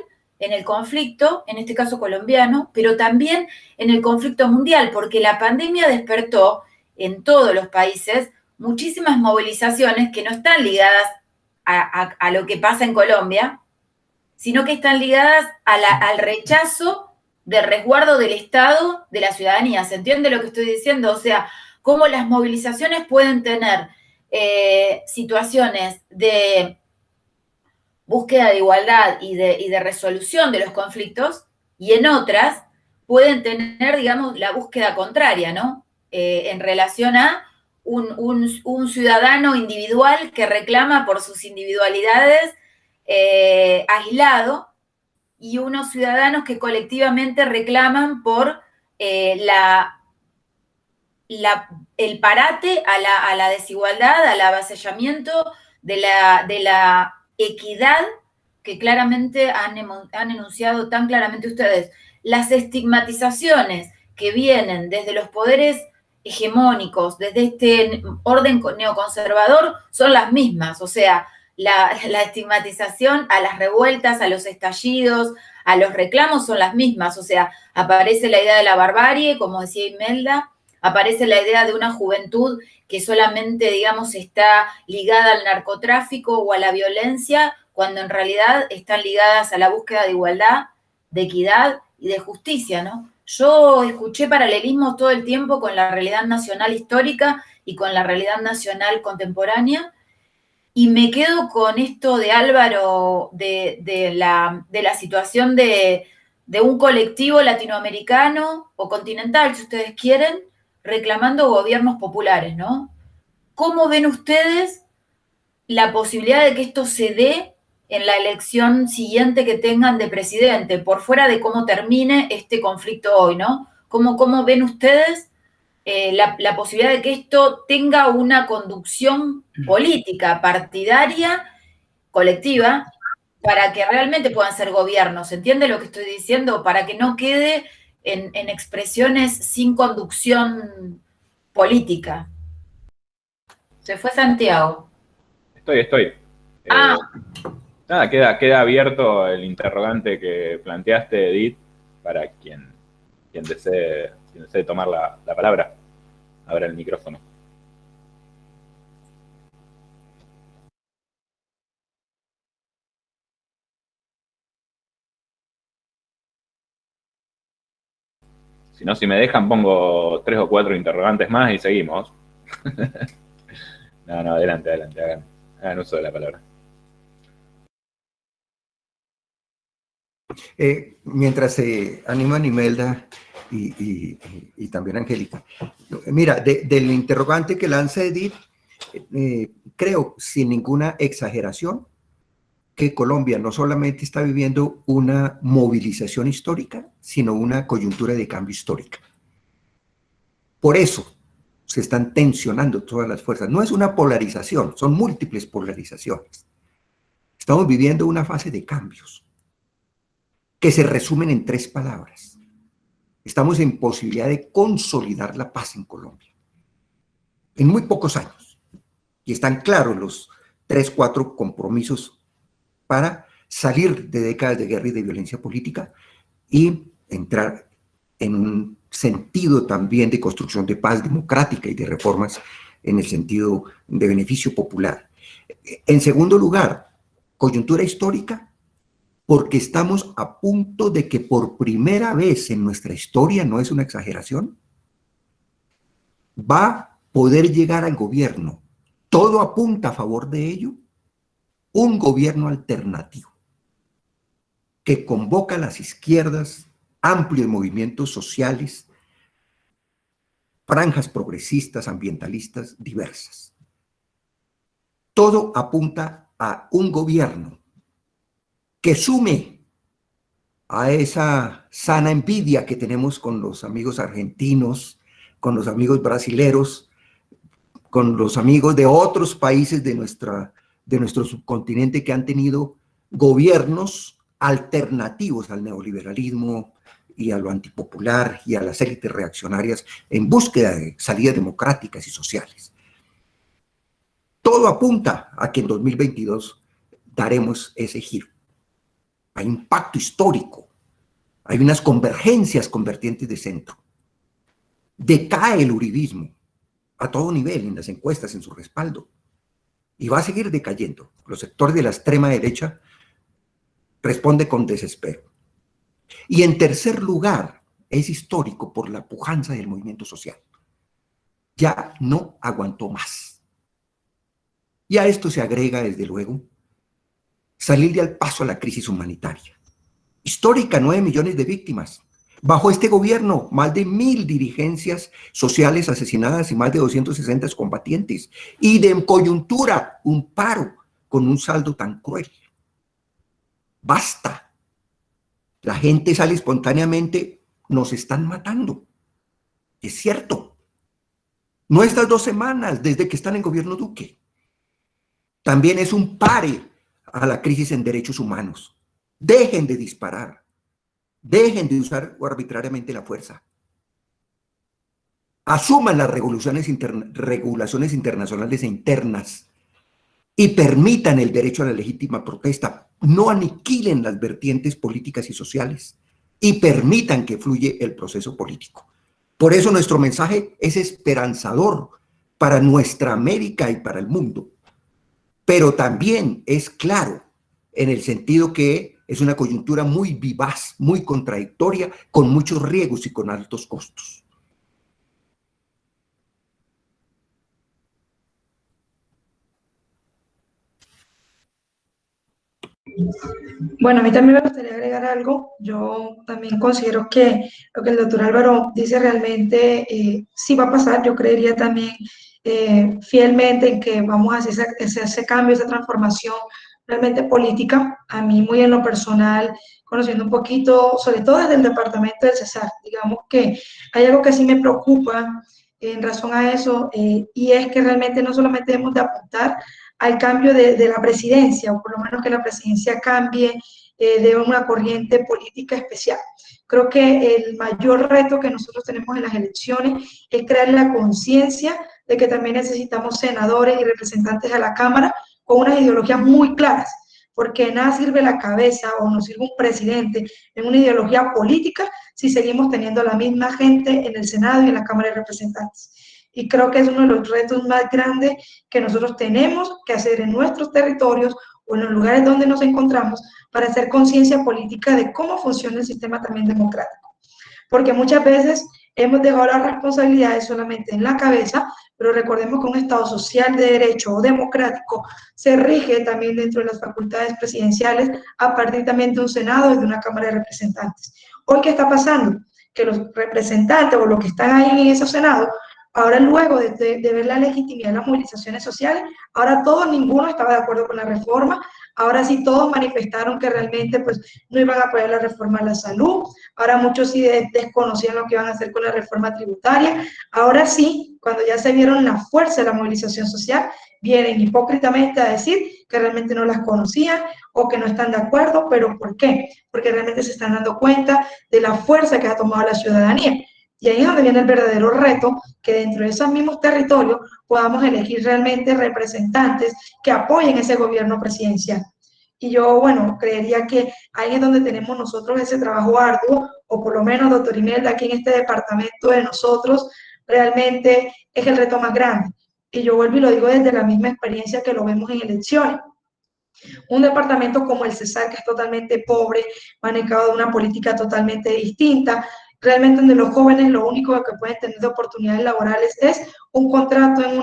en el conflicto, en este caso colombiano, pero también en el conflicto mundial, porque la pandemia despertó en todos los países muchísimas movilizaciones que no están ligadas a lo que pasa en Colombia, sino que están ligadas al rechazo del resguardo del Estado de la ciudadanía. ¿Se entiende lo que estoy diciendo? O sea, cómo las movilizaciones pueden tener situaciones de búsqueda de igualdad y de resolución de los conflictos, y en otras pueden tener, digamos, la búsqueda contraria, ¿no? En relación a un ciudadano individual que reclama por sus individualidades aislado, y unos ciudadanos que colectivamente reclaman por el parate a la desigualdad, al avasallamiento de la equidad que claramente han enunciado tan claramente ustedes. Las estigmatizaciones que vienen desde los poderes hegemónicos, desde este orden neoconservador, son las mismas. O sea, la estigmatización a las revueltas, a los estallidos, a los reclamos son las mismas. O sea, aparece la idea de la barbarie, como decía Imelda, aparece la idea de una juventud que solamente, digamos, está ligada al narcotráfico o a la violencia, cuando en realidad están ligadas a la búsqueda de igualdad, de equidad y de justicia, ¿no? Yo escuché paralelismos todo el tiempo con la realidad nacional histórica y con la realidad nacional contemporánea, y me quedo con esto de Álvaro, de la situación de un colectivo latinoamericano o continental, si ustedes quieren, reclamando gobiernos populares, ¿no? ¿Cómo ven ustedes la posibilidad de que esto se dé en la elección siguiente que tengan de presidente, por fuera de cómo termine este conflicto hoy, ¿no? ¿Cómo ven ustedes la posibilidad de que esto tenga una conducción política, partidaria, colectiva, para que realmente puedan ser gobiernos? ¿Se entiende lo que estoy diciendo? Para que no quede en expresiones sin conducción política. Se fue Santiago. Estoy. Nada, queda abierto el interrogante que planteaste, Edith, para quien desee tomar la palabra. Abra el micrófono. Si no, si me dejan, pongo 3 o 4 interrogantes más y seguimos. No, adelante, hagan uso de la palabra. Mientras se animan Imelda y también Angélica, mira, del interrogante que lanza Edith, creo, sin ninguna exageración, que Colombia no solamente está viviendo una movilización histórica, sino una coyuntura de cambio histórica. Por eso se están tensionando todas las fuerzas. No es una polarización, son múltiples polarizaciones. Estamos viviendo una fase de cambios que se resumen en 3 palabras. Estamos en posibilidad de consolidar la paz en Colombia en muy pocos años. Y están claros los 3, 4 compromisos para salir de décadas de guerra y de violencia política y entrar en un sentido también de construcción de paz democrática y de reformas en el sentido de beneficio popular. En segundo lugar, coyuntura histórica, porque estamos a punto de que por primera vez en nuestra historia, no es una exageración, va a poder llegar al gobierno, todo apunta a favor de ello, un gobierno alternativo que convoca a las izquierdas, amplios movimientos sociales, franjas progresistas, ambientalistas diversas. Todo apunta a un gobierno que sume a esa sana envidia que tenemos con los amigos argentinos, con los amigos brasileros, con los amigos de otros países de nuestro subcontinente que han tenido gobiernos alternativos al neoliberalismo y a lo antipopular y a las élites reaccionarias en búsqueda de salidas democráticas y sociales. Todo apunta a que en 2022 daremos ese giro. hay un pacto histórico, hay unas convergencias con vertientes de centro. Decae el uribismo a todo nivel, en las encuestas, en su respaldo, y va a seguir decayendo. Los sectores de la extrema derecha responden con desespero. Y en tercer lugar, es histórico por la pujanza del movimiento social. Ya no aguantó más. Y a esto se agrega, desde luego, salir al paso a la crisis humanitaria. Histórica, 9 millones de víctimas. Bajo este gobierno, más de 1000 dirigencias sociales asesinadas y más de 260 combatientes. Y de coyuntura, un paro con un saldo tan cruel. Basta. La gente sale espontáneamente, nos están matando. Es cierto. No estas 2 semanas desde que están en gobierno Duque. También es un pare a la crisis en derechos humanos. Dejen de disparar. Dejen de usar arbitrariamente la fuerza. Asuman las regulaciones internacionales e internas y permitan el derecho a la legítima protesta. No aniquilen las vertientes políticas y sociales y permitan que fluya el proceso político. Por eso nuestro mensaje es esperanzador para nuestra América y para el mundo, pero también es claro en el sentido que es una coyuntura muy vivaz, muy contradictoria, con muchos riesgos y con altos costos. Bueno, a mí también me gustaría agregar algo. Yo también considero que lo que el doctor Álvaro dice realmente sí va a pasar. Yo creería también fielmente en que vamos a hacer ese cambio, esa transformación realmente política. A mí muy en lo personal, conociendo un poquito, sobre todo desde el departamento del Cesar, digamos que hay algo que sí me preocupa en razón a eso, y es que realmente no solamente debemos de apuntar al cambio de la presidencia, o por lo menos que la presidencia cambie de una corriente política especial. Creo que el mayor reto que nosotros tenemos en las elecciones es crear la conciencia de que también necesitamos senadores y representantes a la Cámara con unas ideologías muy claras, porque nada sirve la cabeza o nos sirve un presidente en una ideología política si seguimos teniendo la misma gente en el Senado y en la Cámara de Representantes. Y creo que es uno de los retos más grandes que nosotros tenemos que hacer en nuestros territorios o en los lugares donde nos encontramos para hacer conciencia política de cómo funciona el sistema también democrático. Porque muchas veces hemos dejado las responsabilidades solamente en la cabeza, pero recordemos que un Estado social de derecho o democrático se rige también dentro de las facultades presidenciales a partir también de un Senado y de una Cámara de Representantes. Hoy, ¿qué está pasando? Que los representantes o los que están ahí en ese Senado, ahora luego de ver la legitimidad de las movilizaciones sociales, ahora todos, ninguno estaba de acuerdo con la reforma, ahora sí todos manifestaron que realmente pues no iban a apoyar la reforma a la salud, ahora muchos sí desconocían lo que iban a hacer con la reforma tributaria, ahora sí, cuando ya se vieron la fuerza de la movilización social, vienen hipócritamente a decir que realmente no las conocían o que no están de acuerdo, pero ¿por qué? Porque realmente se están dando cuenta de la fuerza que ha tomado la ciudadanía. Y ahí es donde viene el verdadero reto, que dentro de esos mismos territorios podamos elegir realmente representantes que apoyen ese gobierno presidencial. Y yo, bueno, creería que ahí es donde tenemos nosotros ese trabajo arduo, o por lo menos, doctor Imelda, aquí en este departamento de nosotros, realmente es el reto más grande. Y yo vuelvo y lo digo desde la misma experiencia que lo vemos en elecciones. Un departamento como el Cesar, que es totalmente pobre, manejado de una política totalmente distinta, realmente donde los jóvenes lo único que pueden tener de oportunidades laborales es un contrato en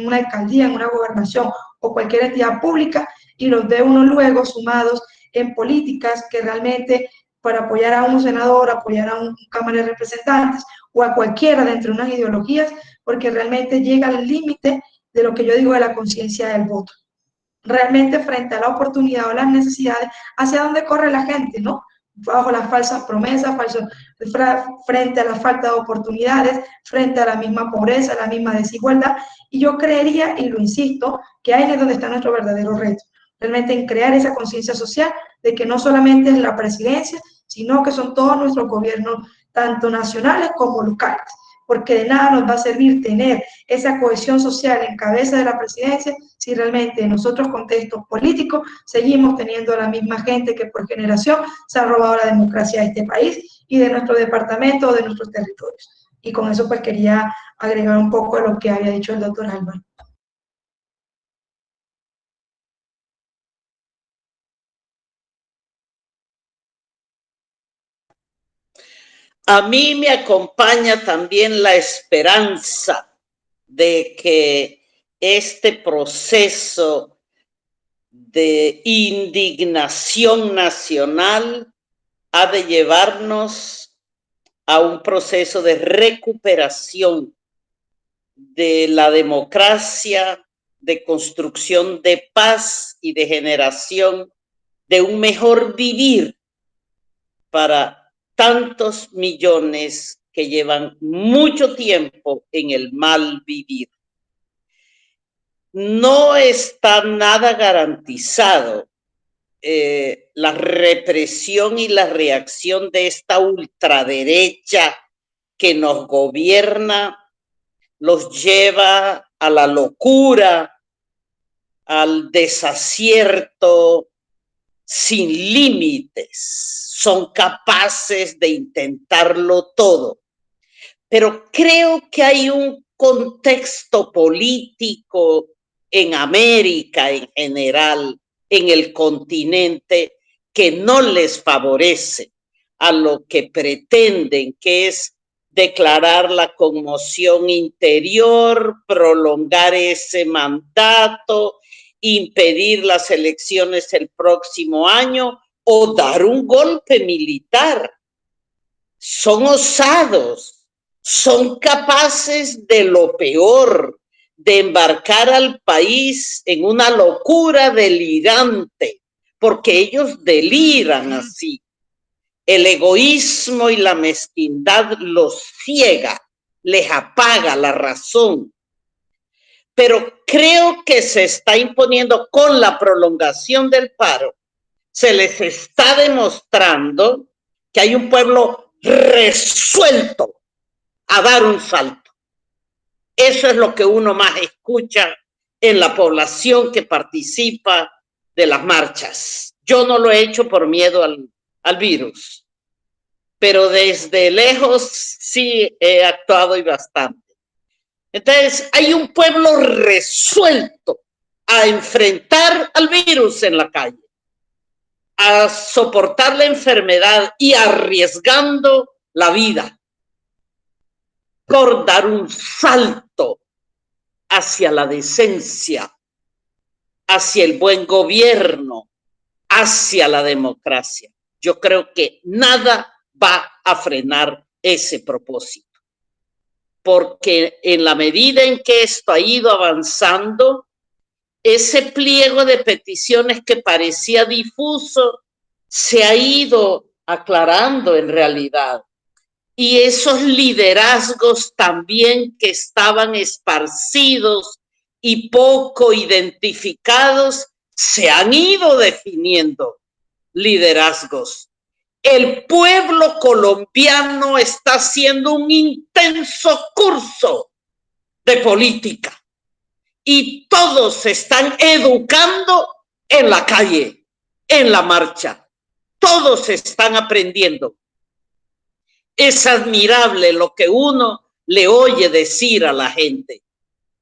una alcaldía, en una gobernación o cualquier entidad pública, y los ve uno luego sumados en políticas que realmente para apoyar a un senador, apoyar a un Cámara de Representantes o a cualquiera dentro de unas ideologías, porque realmente llega al límite de lo que yo digo de la conciencia del voto. Realmente frente a la oportunidad o las necesidades, hacia dónde corre la gente, ¿no? Bajo las falsas promesas, frente a la falta de oportunidades, frente a la misma pobreza, la misma desigualdad. Y yo creería, y lo insisto, que ahí es donde está nuestro verdadero reto, realmente en crear esa conciencia social de que no solamente es la presidencia, sino que son todos nuestros gobiernos, tanto nacionales como locales. porque de nada nos va a servir tener esa cohesión social en cabeza de la presidencia si realmente en nosotros contextos políticos seguimos teniendo a la misma gente que por generación se ha robado la democracia de este país y de nuestro departamento o de nuestros territorios. Y con eso pues quería agregar un poco a lo que había dicho el doctor Álvaro. A mí me acompaña también la esperanza de que este proceso de indignación nacional ha de llevarnos a un proceso de recuperación de la democracia, de construcción de paz y de generación de un mejor vivir para tantos millones que llevan mucho tiempo en el mal vivir. No está nada garantizado. La represión y la reacción de esta ultraderecha que nos gobierna los lleva a la locura, al desacierto sin límites. Son capaces de intentarlo todo. Pero creo que hay un contexto político en América en general, en el continente, que no les favorece a lo que pretenden, que es declarar la conmoción interior, prolongar ese mandato, impedir las elecciones el próximo año o dar un golpe militar. Son osados, son capaces de lo peor, de embarcar al país en una locura delirante, porque ellos deliran así. El egoísmo y la mezquindad los ciega, les apaga la razón. Pero creo que se está imponiendo con la prolongación del paro, se les está demostrando que hay un pueblo resuelto a dar un salto. Eso es lo que uno más escucha en la población que participa de las marchas. Yo no lo he hecho por miedo al virus, pero desde lejos sí he actuado y bastante. Entonces, hay un pueblo resuelto a enfrentar al virus en la calle, a soportar la enfermedad y arriesgando la vida por dar un salto hacia la decencia, hacia el buen gobierno, hacia la democracia. Yo creo que nada va a frenar ese propósito, porque en la medida en que esto ha ido avanzando, ese pliego de peticiones que parecía difuso se ha ido aclarando en realidad. Y esos liderazgos también que estaban esparcidos y poco identificados se han ido definiendo liderazgos. El pueblo colombiano está haciendo un intenso curso de política y todos se están educando en la calle, en la marcha. Todos están aprendiendo. Es admirable lo que uno le oye decir a la gente.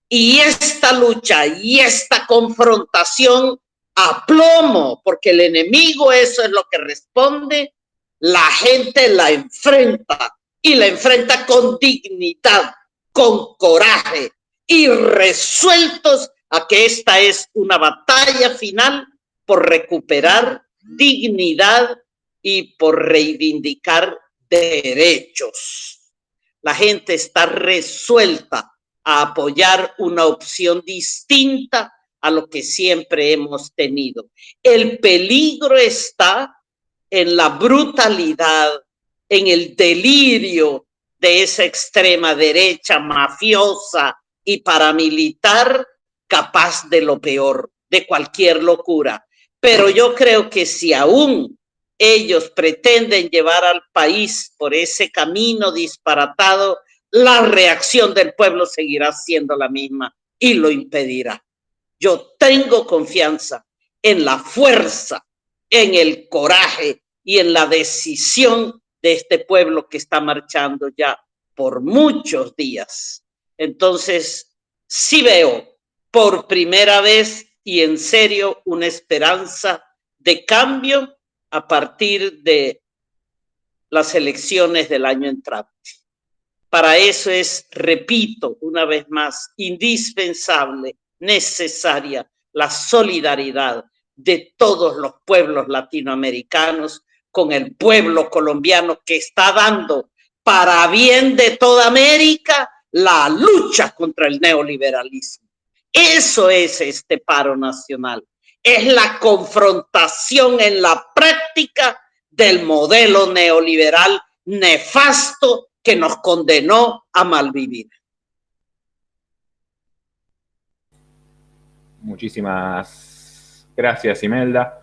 Y esta lucha y esta confrontación a plomo, porque el enemigo eso es lo que responde, la gente la enfrenta y la enfrenta con dignidad, con coraje y resueltos a que esta es una batalla final por recuperar dignidad y por reivindicar derechos. La gente está resuelta a apoyar una opción distinta a lo que siempre hemos tenido. El peligro está en la brutalidad, en el delirio de esa extrema derecha mafiosa y paramilitar capaz de lo peor, de cualquier locura. Pero yo creo que si aún ellos pretenden llevar al país por ese camino disparatado, la reacción del pueblo seguirá siendo la misma y lo impedirá. Yo tengo confianza en la fuerza, en el coraje y en la decisión de este pueblo que está marchando ya por muchos días. Entonces, sí veo por primera vez y en serio una esperanza de cambio a partir de las elecciones del año entrante. Para eso es, repito una vez más, indispensable, necesaria la solidaridad de todos los pueblos latinoamericanos con el pueblo colombiano que está dando para bien de toda América la lucha contra el neoliberalismo. Eso es este paro nacional. Es la confrontación en la práctica del modelo neoliberal nefasto que nos condenó a malvivir. Muchísimas gracias, Imelda.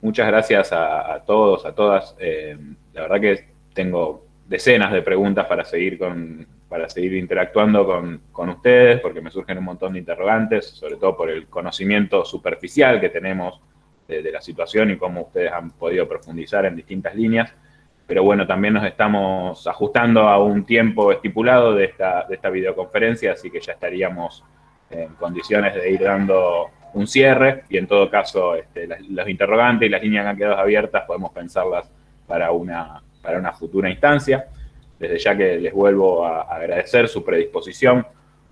Muchas gracias a todos, a todas. La verdad que tengo decenas de preguntas para seguir interactuando con ustedes, porque me surgen un montón de interrogantes, sobre todo por el conocimiento superficial que tenemos de la situación y cómo ustedes han podido profundizar en distintas líneas. Pero bueno, también nos estamos ajustando a un tiempo estipulado de esta videoconferencia, así que ya estaríamos en condiciones de ir dando un cierre, y en todo caso los interrogantes y las líneas que han quedado abiertas podemos pensarlas para una futura instancia. Desde ya que les vuelvo a agradecer su predisposición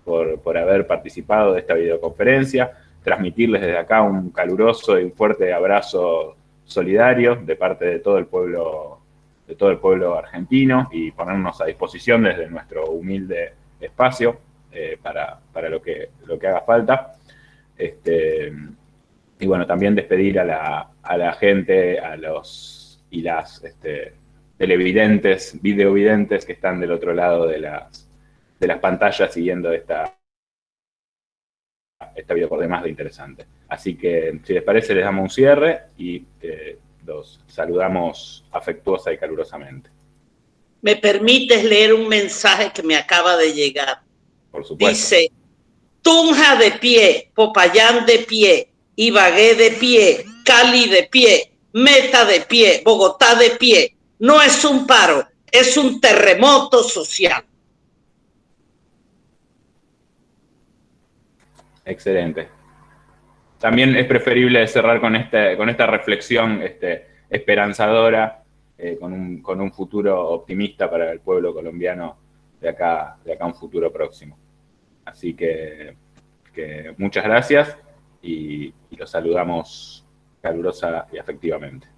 por haber participado de esta videoconferencia, transmitirles desde acá un caluroso y un fuerte abrazo solidario de parte de todo el pueblo argentino, y ponernos a disposición desde nuestro humilde espacio para lo que haga falta. Y bueno, también despedir a la gente, a los y las televidentes, videovidentes que están del otro lado de las pantallas siguiendo esta video por demás de interesante. Así que, si les parece, les damos un cierre y los saludamos afectuosa y calurosamente. ¿Me permites leer un mensaje que me acaba de llegar? Por supuesto. Dice: Tunja de pie, Popayán de pie, Ibagué de pie, Cali de pie, Meta de pie, Bogotá de pie. No es un paro, es un terremoto social. Excelente. También es preferible cerrar con esta reflexión esperanzadora, con un futuro optimista para el pueblo colombiano de acá a un futuro próximo. Así que muchas gracias y los saludamos calurosa y afectivamente.